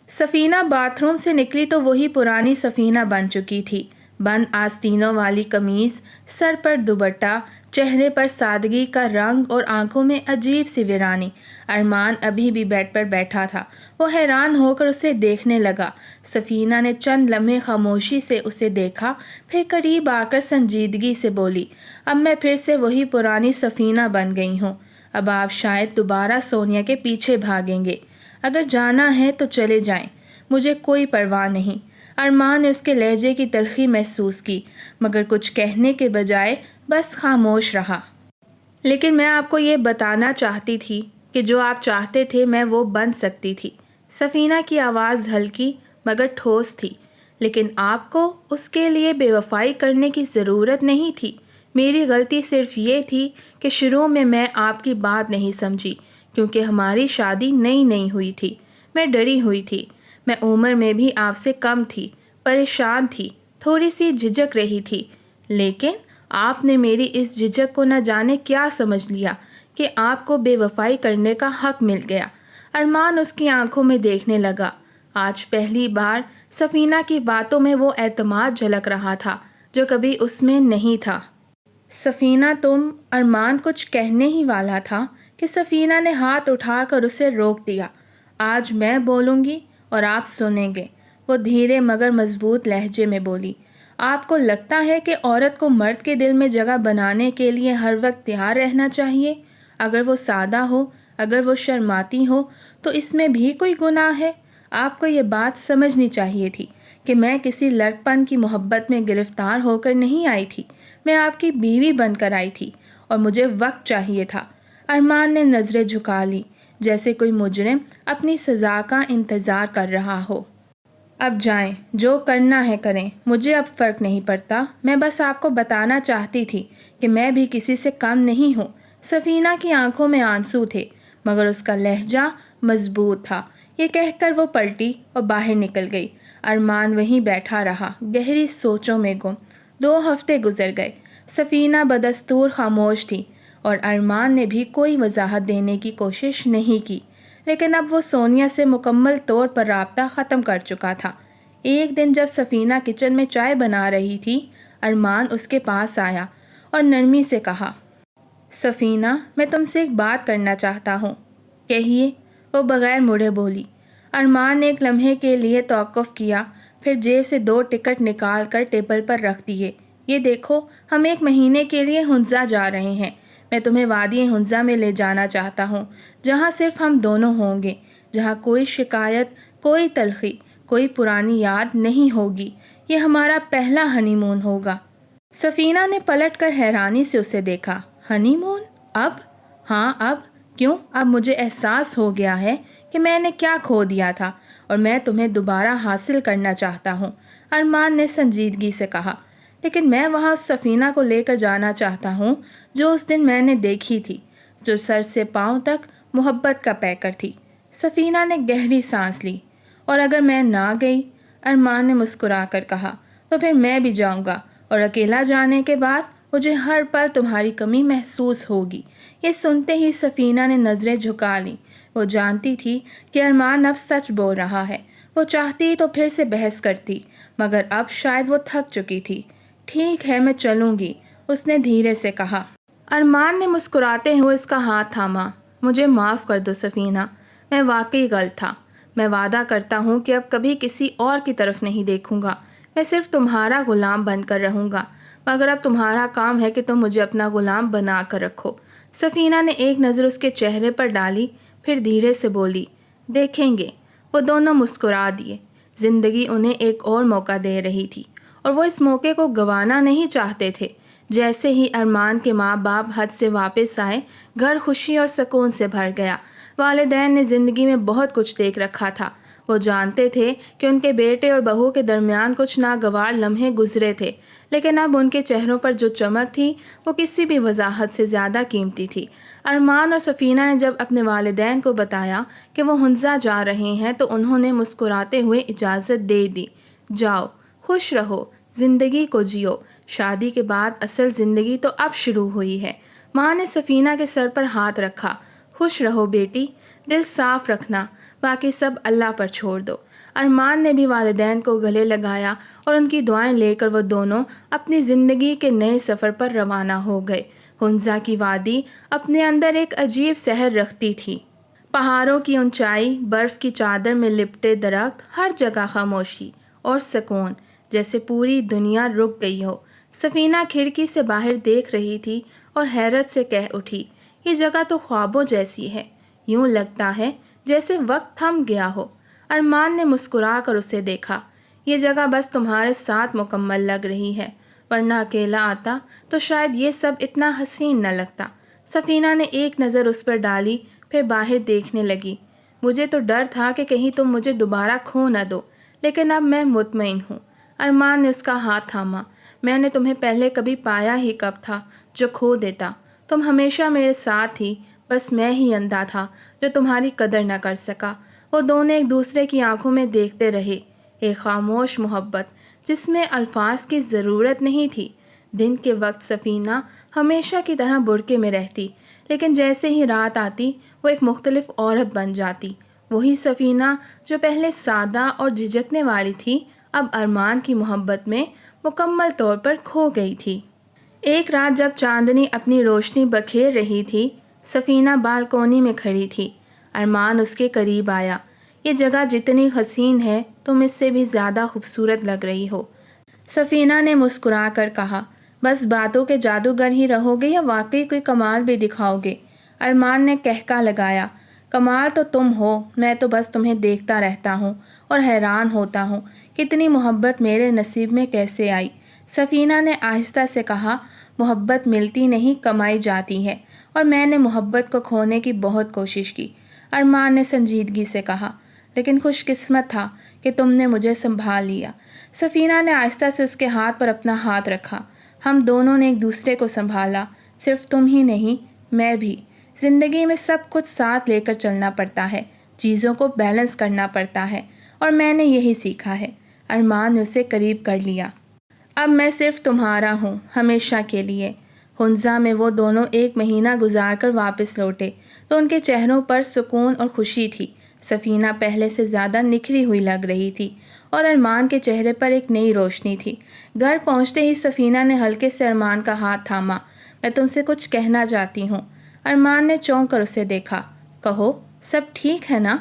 S1: سفینہ باتھ روم سے نکلی تو وہی پرانی سفینہ بن چکی تھی، بند آستینوں والی قمیض، سر پر دوپٹہ، چہرے پر سادگی کا رنگ اور آنکھوں میں عجیب سی ویرانی۔ ارمان ابھی بھی بیڈ پر بیٹھا تھا، وہ حیران ہو کر اسے دیکھنے لگا۔ سفینہ نے چند لمحے خاموشی سے اسے دیکھا، پھر قریب آ کر سنجیدگی سے بولی، اب میں پھر سے وہی پرانی سفینہ بن گئی ہوں، اب آپ شاید دوبارہ سونیا کے پیچھے بھاگیں گے۔ اگر جانا ہے تو چلے جائیں، مجھے کوئی پرواہ نہیں۔ ارمان نے اس کے لہجے کی تلخی محسوس کی، مگر کچھ کہنے کے بجائے بس خاموش رہا۔ لیکن میں آپ کو یہ بتانا چاہتی تھی کہ جو آپ چاہتے تھے میں وہ بن سکتی تھی۔ سفینہ کی آواز ہلکی مگر ٹھوس تھی، لیکن آپ کو اس کے لیے بے وفائی کرنے کی ضرورت نہیں تھی۔ میری غلطی صرف یہ تھی کہ شروع میں آپ کی بات نہیں سمجھی، کیونکہ ہماری شادی نئی ہوئی تھی۔ میں ڈری ہوئی تھی، میں عمر میں بھی آپ سے کم تھی، پریشان تھی، تھوڑی سی جھجک رہی تھی، لیکن آپ نے میری اس جھجک کو نہ جانے کیا سمجھ لیا کہ آپ کو بے وفائی کرنے کا حق مل گیا۔ ارمان اس کی آنکھوں میں دیکھنے لگا۔ آج پہلی بار سفینہ کی باتوں میں وہ اعتماد جھلک رہا تھا جو کبھی اس میں نہیں تھا۔ سفینہ تم، ارمان کچھ کہنے ہی والا تھا کہ سفینہ نے ہاتھ اٹھا کر اسے روک دیا۔ آج میں بولوں گی اور آپ سنیں گے، وہ دھیرے مگر مضبوط لہجے میں بولی۔ آپ کو لگتا ہے کہ عورت کو مرد کے دل میں جگہ بنانے کے لیے ہر وقت تیار رہنا چاہیے؟ اگر وہ سادہ ہو، اگر وہ شرماتی ہو تو اس میں بھی کوئی گناہ ہے؟ آپ کو یہ بات سمجھنی چاہیے تھی کہ میں کسی لڑکپن کی محبت میں گرفتار ہو کر نہیں آئی تھی، میں آپ کی بیوی بن کر آئی تھی اور مجھے وقت چاہیے تھا۔ ارمان نے نظریں جھکا لی جیسے کوئی مجرم اپنی سزا کا انتظار کر رہا ہو۔ اب جائیں، جو کرنا ہے کریں، مجھے اب فرق نہیں پڑتا، میں بس آپ کو بتانا چاہتی تھی کہ میں بھی کسی سے کم نہیں ہوں۔ سفینہ کی آنکھوں میں آنسو تھے مگر اس کا لہجہ مضبوط تھا۔ یہ کہہ کر وہ پلٹی اور باہر نکل گئی۔ ارمان وہیں بیٹھا رہا، گہری سوچوں میں گم۔ 2 ہفتے گزر گئے۔ سفینہ بدستور خاموش تھی اور ارمان نے بھی کوئی وضاحت دینے کی کوشش نہیں کی، لیکن اب وہ سونیا سے مکمل طور پر رابطہ ختم کر چکا تھا۔ ایک دن جب سفینہ کچن میں چائے بنا رہی تھی، ارمان اس کے پاس آیا اور نرمی سے کہا، سفینہ، میں تم سے ایک بات کرنا چاہتا ہوں۔ کہیے، وہ بغیر مڑے بولی۔ ارمان نے ایک لمحے کے لیے توقف کیا، پھر جیب سے 2 ٹکٹ نکال کر ٹیبل پر رکھ دیے۔ یہ دیکھو، ہم 1 مہینے کے لیے ہنزا جا رہے ہیں۔ میں تمہیں وادی ہنزا میں لے جانا چاہتا ہوں، جہاں صرف ہم دونوں ہوں گے، جہاں کوئی شکایت، کوئی تلخی، کوئی پرانی یاد نہیں ہوگی۔ یہ ہمارا پہلا ہنی مون ہوگا۔ سفینہ نے پلٹ کر حیرانی سے اسے دیکھا۔ ہنی مون؟ اب؟ ہاں اب۔ کیوں؟ اب مجھے احساس ہو گیا ہے کہ میں نے کیا کھو دیا تھا اور میں تمہیں دوبارہ حاصل کرنا چاہتا ہوں، ارمان نے سنجیدگی سے کہا۔ لیکن میں وہاں اس سفینہ کو لے کر جانا چاہتا ہوں جو اس دن میں نے دیکھی تھی، جو سر سے پاؤں تک محبت کا پیکر تھی۔ سفینہ نے گہری سانس لی۔ اور اگر میں نہ گئی، ارمان نے مسکرا کر کہا، تو پھر میں بھی جاؤں گا اور اکیلا جانے کے بعد مجھے ہر پل تمہاری کمی محسوس ہوگی۔ یہ سنتے ہی سفینہ نے نظریں جھکا لیں۔ وہ جانتی تھی کہ ارمان اب سچ بول رہا ہے۔ وہ چاہتی تو پھر سے بحث کرتی، مگر اب شاید وہ تھک چکی تھی۔ ٹھیک ہے، میں چلوں گی، اس نے دھیرے سے کہا۔ ارمان نے مسکراتے ہوئے اس کا ہاتھ تھاما۔ مجھے معاف کر دو سفینہ، میں واقعی غلط تھا۔ میں وعدہ کرتا ہوں کہ اب کبھی کسی اور کی طرف نہیں دیکھوں گا۔ میں صرف تمہارا غلام بن کر رہوں گا، مگر اب تمہارا کام ہے کہ تم مجھے اپنا غلام بنا کر رکھو۔ سفینہ نے ایک نظر اس کے چہرے پر ڈالی، پھر دھیرے سے بولی، دیکھیں گے۔ وہ دونوں مسکرا دیے۔ زندگی انہیں ایک اور موقع دے رہی تھی اور وہ اس موقع کو گنوانا نہیں چاہتے تھے۔ جیسے ہی ارمان کے ماں باپ حج سے واپس آئے، گھر خوشی اور سکون سے بھر گیا۔ والدین نے زندگی میں بہت کچھ دیکھ رکھا تھا۔ وہ جانتے تھے کہ ان کے بیٹے اور بہو کے درمیان کچھ ناگوار لمحے گزرے تھے، لیکن اب ان کے چہروں پر جو چمک تھی وہ کسی بھی وضاحت سے زیادہ قیمتی تھی۔ ارمان اور سفینہ نے جب اپنے والدین کو بتایا کہ وہ ہنزا جا رہے ہیں تو انہوں نے مسکراتے ہوئے اجازت دے دی۔ جاؤ، خوش رہو، زندگی کو جیو۔ شادی کے بعد اصل زندگی تو اب شروع ہوئی ہے۔ ماں نے سفینہ کے سر پر ہاتھ رکھا۔ خوش رہو بیٹی، دل صاف رکھنا، باقی سب اللہ پر چھوڑ دو۔ ارمان نے بھی والدین کو گلے لگایا اور ان کی دعائیں لے کر وہ دونوں اپنی زندگی کے نئے سفر پر روانہ ہو گئے۔ ہنزا کی وادی اپنے اندر ایک عجیب سحر رکھتی تھی۔ پہاڑوں کی اونچائی، برف کی چادر میں لپٹے درخت، ہر جگہ خاموشی اور سکون، جیسے پوری دنیا رک گئی ہو۔ سفینہ کھڑکی سے باہر دیکھ رہی تھی اور حیرت سے کہہ اٹھی، یہ جگہ تو خوابوں جیسی ہے، یوں لگتا ہے جیسے وقت تھم گیا ہو۔ ارمان نے مسکرا کر اسے دیکھا۔ یہ جگہ بس تمہارے ساتھ مکمل لگ رہی ہے، ورنہ اکیلا آتا تو شاید یہ سب اتنا حسین نہ لگتا۔ سفینہ نے ایک نظر اس پر ڈالی، پھر باہر دیکھنے لگی۔ مجھے تو ڈر تھا کہ کہیں تم مجھے دوبارہ کھو نہ دو، لیکن اب میں مطمئن ہوں۔ ارمان نے اس کا ہاتھ تھاما۔ میں نے تمہیں پہلے کبھی پایا ہی کب تھا جو کھو دیتا؟ تم ہمیشہ میرے ساتھ تھی، بس میں ہی اندھا تھا جو تمہاری قدر نہ کر سکا۔ وہ دونوں ایک دوسرے کی آنکھوں میں دیکھتے رہے، ایک خاموش محبت جس میں الفاظ کی ضرورت نہیں تھی۔ دن کے وقت سفینہ ہمیشہ کی طرح برقعے میں رہتی، لیکن جیسے ہی رات آتی وہ ایک مختلف عورت بن جاتی۔ وہی سفینہ جو پہلے سادہ اور جھجکنے والی تھی اب ارمان کی محبت میں مکمل طور پر کھو گئی تھی۔ ایک رات جب چاندنی اپنی روشنی بکھیر رہی تھی، سفینہ بالکونی میں کھڑی تھی۔ ارمان اس کے قریب آیا۔ یہ جگہ جتنی حسین ہے تم اس سے بھی زیادہ خوبصورت لگ رہی ہو، سفینہ نے مسکرا کر کہا۔ بس باتوں کے جادوگر ہی رہو گے یا واقعی کوئی کمال بھی دکھاؤ گے؟ ارمان نے کہکا لگایا۔ کمال تو تم ہو، میں تو بس تمہیں دیکھتا رہتا ہوں اور حیران ہوتا ہوں کتنی محبت میرے نصیب میں کیسے آئی۔ سفینہ نے آہستہ سے کہا، محبت ملتی نہیں کمائی جاتی ہے، اور میں نے محبت کو کھونے کی بہت کوشش کی۔ ارمان نے سنجیدگی سے کہا، لیکن خوش قسمت تھا کہ تم نے مجھے سنبھال لیا۔ سفینہ نے آہستہ سے اس کے ہاتھ پر اپنا ہاتھ رکھا۔ ہم دونوں نے ایک دوسرے کو سنبھالا، صرف تم ہی نہیں میں بھی۔ زندگی میں سب کچھ ساتھ لے کر چلنا پڑتا ہے، چیزوں کو بیلنس کرنا پڑتا ہے، اور میں نے یہی سیکھا ہے۔ ارمان نے اسے قریب کر لیا۔ اب میں صرف تمہارا ہوں، ہمیشہ کے لیے۔ ہنزا میں وہ دونوں ایک مہینہ گزار کر واپس لوٹے تو ان کے چہروں پر سکون اور خوشی تھی۔ سفینہ پہلے سے زیادہ نکھری ہوئی لگ رہی تھی اور ارمان کے چہرے پر ایک نئی روشنی تھی۔ گھر پہنچتے ہی سفینہ نے ہلکے سے ارمان کا ہاتھ تھاما۔ میں تم سے کچھ کہنا چاہتی ہوں۔ ارمان نے چونک کر اسے دیکھا۔ کہو، سب ٹھیک ہے نا؟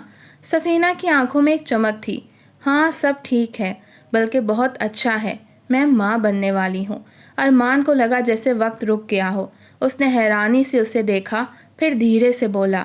S1: سفینہ کی آنکھوں میں ایک چمک تھی۔ ہاں، سب ٹھیک ہے، بلکہ بہت اچھا ہے، میں ماں بننے والی ہوں۔ ارمان کو لگا جیسے وقت رک گیا ہو۔ اس نے حیرانی سے اسے دیکھا، پھر دھیرے سے بولا،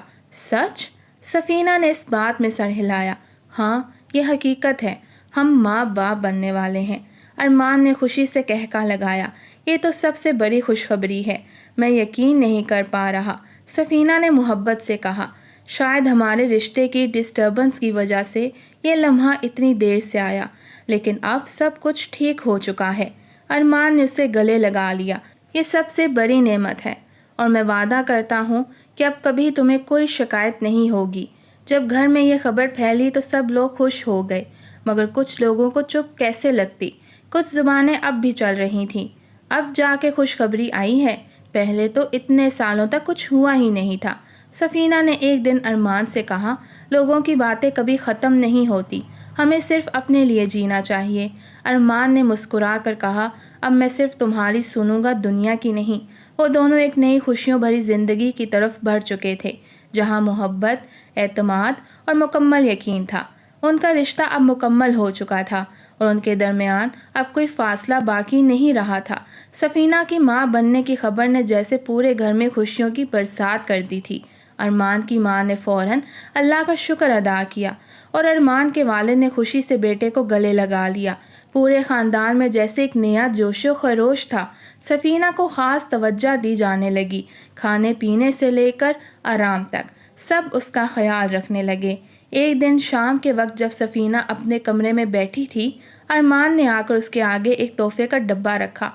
S1: سچ؟ سفینہ نے اس بات میں سر ہلایا۔ ہاں، یہ حقیقت ہے، ہم ماں باپ بننے والے ہیں۔ ارمان نے خوشی سے کہکا لگایا۔ یہ تو سب سے بڑی خوشخبری ہے، میں یقین نہیں کر پا رہا۔ سفینہ نے محبت سے کہا، شاید ہمارے رشتے کی ڈسٹربنس کی وجہ سے یہ لمحہ اتنی دیر سے آیا، لیکن اب سب کچھ ٹھیک ہو چکا ہے۔ ارمان نے اسے گلے لگا لیا۔ یہ سب سے بڑی نعمت ہے، اور میں وعدہ کرتا ہوں کہ اب کبھی تمہیں کوئی شکایت نہیں ہوگی۔ جب گھر میں یہ خبر پھیلی تو سب لوگ خوش ہو گئے، مگر کچھ لوگوں کو چپ کیسے لگتی۔ کچھ زبانیں اب بھی چل رہی تھیں۔ اب جا کے خوشخبری آئی ہے، پہلے تو اتنے سالوں تک کچھ ہوا ہی نہیں تھا۔ سفینہ نے ایک دن ارمان سے کہا، لوگوں کی باتیں کبھی ختم نہیں ہوتی، ہمیں صرف اپنے لیے جینا چاہیے۔ ارمان نے مسکرا کر کہا، اب میں صرف تمہاری سنوں گا، دنیا کی نہیں۔ وہ دونوں ایک نئی خوشیوں بھری زندگی کی طرف بڑھ چکے تھے، جہاں محبت، اعتماد اور مکمل یقین تھا۔ ان کا رشتہ اب مکمل ہو چکا تھا، اور ان کے درمیان اب کوئی فاصلہ باقی نہیں رہا تھا۔ سفینہ کی ماں بننے کی خبر نے جیسے پورے گھر میں خوشیوں کی برسات کر دی تھی۔ ارمان کی ماں نے فوراً اللہ کا شکر ادا کیا، اور ارمان کے والد نے خوشی سے بیٹے کو گلے لگا لیا۔ پورے خاندان میں جیسے ایک نیا جوش و خروش تھا۔ سفینہ کو خاص توجہ دی جانے لگی، کھانے پینے سے لے کر آرام تک سب اس کا خیال رکھنے لگے۔ ایک دن شام کے وقت جب سفینہ اپنے کمرے میں بیٹھی تھی، ارمان نے آ کر اس کے آگے ایک تحفے کا ڈبہ رکھا۔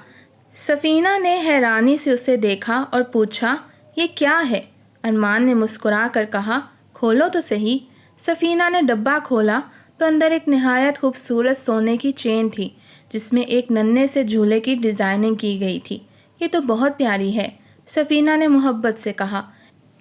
S1: سفینہ نے حیرانی سے اسے دیکھا اور پوچھا، یہ کیا ہے؟ ارمان نے مسکرا کر کہا، کھولو تو صحیح۔ سفینہ نے ڈبہ کھولا تو اندر ایک نہایت خوبصورت سونے کی چین تھی، جس میں ایک ننھے سے جھولے کی ڈیزائننگ کی گئی تھی۔ یہ تو بہت پیاری ہے، سفینہ نے محبت سے کہا۔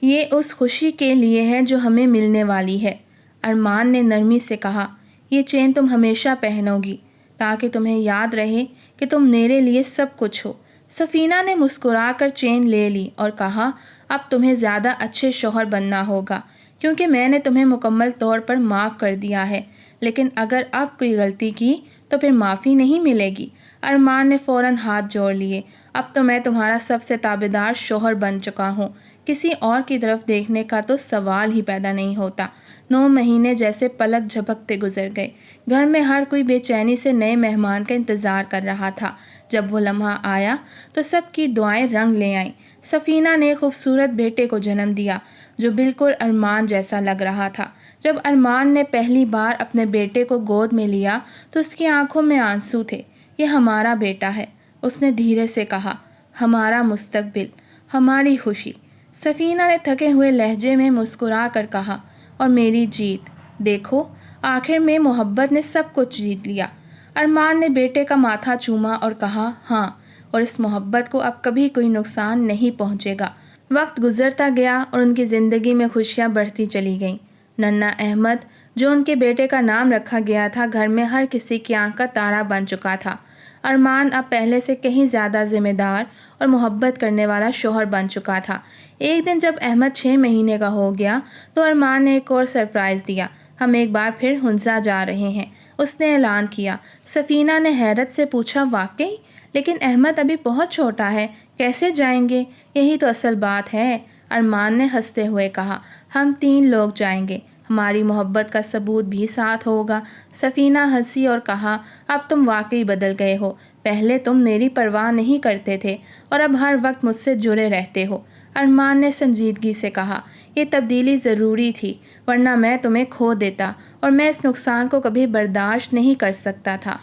S1: یہ اس خوشی کے لیے ہے جو ہمیں ملنے والی ہے، ارمان نے نرمی سے کہا۔ یہ چین تم ہمیشہ پہنو گی، تاکہ تمہیں یاد رہے کہ تم میرے لیے سب کچھ ہو۔ سفینہ نے مسکرا کر چین لے لی اور کہا، اب تمہیں زیادہ اچھے شوہر بننا ہوگا، کیونکہ میں نے تمہیں مکمل طور پر معاف کر دیا ہے، لیکن اگر اب کوئی غلطی کی تو پھر معافی نہیں ملے گی۔ ارمان نے فوراً ہاتھ جوڑ لیے۔ اب تو میں تمہارا سب سے تابعدار شوہر بن چکا ہوں، کسی اور کی طرف دیکھنے کا تو سوال ہی پیدا نہیں ہوتا۔ 9 مہینے جیسے پلک جھپکتے گزر گئے۔ گھر میں ہر کوئی بے چینی سے نئے مہمان کا انتظار کر رہا تھا۔ جب وہ لمحہ آیا تو سب کی دعائیں رنگ لے آئیں۔ سفینہ نے خوبصورت بیٹے کو جنم دیا، جو بالکل ارمان جیسا لگ رہا تھا۔ جب ارمان نے پہلی بار اپنے بیٹے کو گود میں لیا تو اس کی آنکھوں میں آنسو تھے۔ یہ ہمارا بیٹا ہے، اس نے دھیرے سے کہا، ہمارا مستقبل، ہماری خوشی۔ سفینہ نے تھکے ہوئے لہجے میں مسکرا کر کہا، اور میری جیت، دیکھو، آخر میں محبت نے سب کچھ جیت لیا۔ ارمان نے بیٹے کا ماتھا چوما اور کہا، ہاں، اور اس محبت کو اب کبھی کوئی نقصان نہیں پہنچے گا۔ وقت گزرتا گیا اور ان کی زندگی میں خوشیاں بڑھتی چلی گئیں۔ ننھا احمد، جو ان کے بیٹے کا نام رکھا گیا تھا، گھر میں ہر کسی کی آنکھ کا تارا بن چکا تھا۔ ارمان اب پہلے سے کہیں زیادہ ذمہ دار اور محبت کرنے والا شوہر بن چکا تھا۔ ایک دن جب احمد 6 مہینے کا ہو گیا تو ارمان نے ایک اور سرپرائز دیا۔ ہم ایک بار پھر ہنزا جا رہے ہیں، اس نے اعلان کیا۔ سفینہ نے حیرت سے پوچھا، واقعی؟ لیکن احمد ابھی بہت چھوٹا ہے، کیسے جائیں گے؟ یہی تو اصل بات ہے، ارمان نے ہنستے ہوئے کہا۔ ہم 3 لوگ جائیں گے، ہماری محبت کا ثبوت بھی ساتھ ہوگا۔ سفینہ ہنسی اور کہا، اب تم واقعی بدل گئے ہو، پہلے تم میری پرواہ نہیں کرتے تھے اور اب ہر وقت مجھ سے جڑے رہتے ہو۔ ارمان نے سنجیدگی سے کہا، یہ تبدیلی ضروری تھی، ورنہ میں تمہیں کھو دیتا اور میں اس نقصان کو کبھی برداشت نہیں کر سکتا تھا۔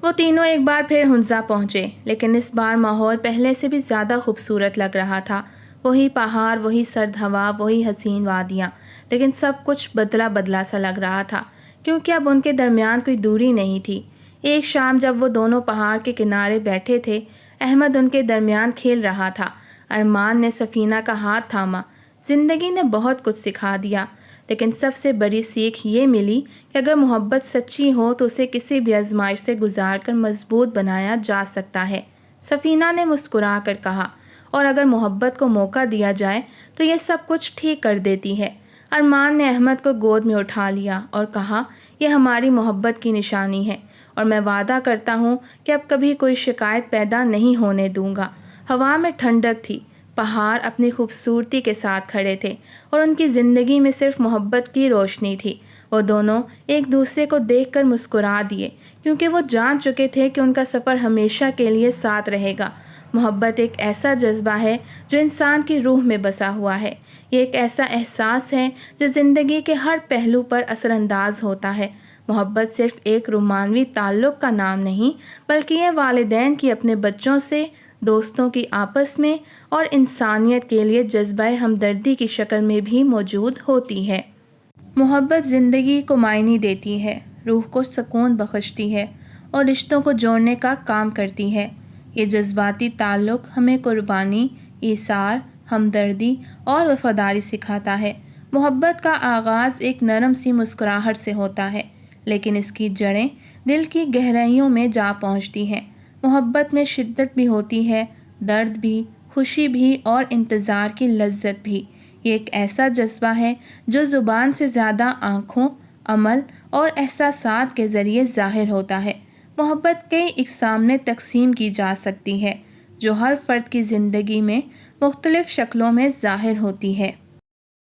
S1: وہ تینوں ایک بار پھر ہنزا پہنچے، لیکن اس بار ماحول پہلے سے بھی زیادہ خوبصورت لگ رہا تھا۔ وہی پہاڑ، وہی سرد ہوا، وہی حسین وادیاں، لیکن سب کچھ بدلا بدلا سا لگ رہا تھا، کیونکہ اب ان کے درمیان کوئی دوری نہیں تھی۔ ایک شام جب وہ دونوں پہاڑ کے کنارے بیٹھے تھے، احمد ان کے درمیان کھیل رہا تھا۔ ارمان نے سفینہ کا ہاتھ تھاما۔ زندگی نے بہت کچھ سکھا دیا، لیکن سب سے بڑی سیکھ یہ ملی کہ اگر محبت سچی ہو تو اسے کسی بھی آزمائش سے گزار کر مضبوط بنایا جا سکتا ہے۔ سفینہ نے مسکرا کر کہا، اور اگر محبت کو موقع دیا جائے تو یہ سب کچھ ٹھیک کر دیتی ہے۔ ارمان نے احمد کو گود میں اٹھا لیا اور کہا، یہ ہماری محبت کی نشانی ہے اور میں وعدہ کرتا ہوں کہ اب کبھی کوئی شکایت پیدا نہیں ہونے دوں گا۔ ہوا میں ٹھنڈک تھی، پہاڑ اپنی خوبصورتی کے ساتھ کھڑے تھے اور ان کی زندگی میں صرف محبت کی روشنی تھی۔ وہ دونوں ایک دوسرے کو دیکھ کر مسکرا دیے، کیونکہ وہ جان چکے تھے کہ ان کا سفر ہمیشہ کے لیے ساتھ رہے گا۔ محبت ایک ایسا جذبہ ہے جو انسان کی روح میں بسا ہوا ہے۔ یہ ایک ایسا احساس ہے جو زندگی کے ہر پہلو پر اثر انداز ہوتا ہے۔ محبت صرف ایک رومانوی تعلق کا نام نہیں، بلکہ یہ والدین کی اپنے بچوں سے، دوستوں کی آپس میں اور انسانیت کے لیے جذبہ ہمدردی کی شکل میں بھی موجود ہوتی ہے۔ محبت زندگی کو معنی دیتی ہے، روح کو سکون بخشتی ہے اور رشتوں کو جوڑنے کا کام کرتی ہے۔ یہ جذباتی تعلق ہمیں قربانی، ایثار، ہمدردی اور وفاداری سکھاتا ہے۔ محبت کا آغاز ایک نرم سی مسکراہٹ سے ہوتا ہے، لیکن اس کی جڑیں دل کی گہرائیوں میں جا پہنچتی ہیں۔ محبت میں شدت بھی ہوتی ہے، درد بھی، خوشی بھی اور انتظار کی لذت بھی۔ یہ ایک ایسا جذبہ ہے جو زبان سے زیادہ آنکھوں، عمل اور احساسات کے ذریعے ظاہر ہوتا ہے۔ محبت کئی اقسام میں تقسیم کی جا سکتی ہے، جو ہر فرد کی زندگی میں مختلف شکلوں میں ظاہر ہوتی ہے۔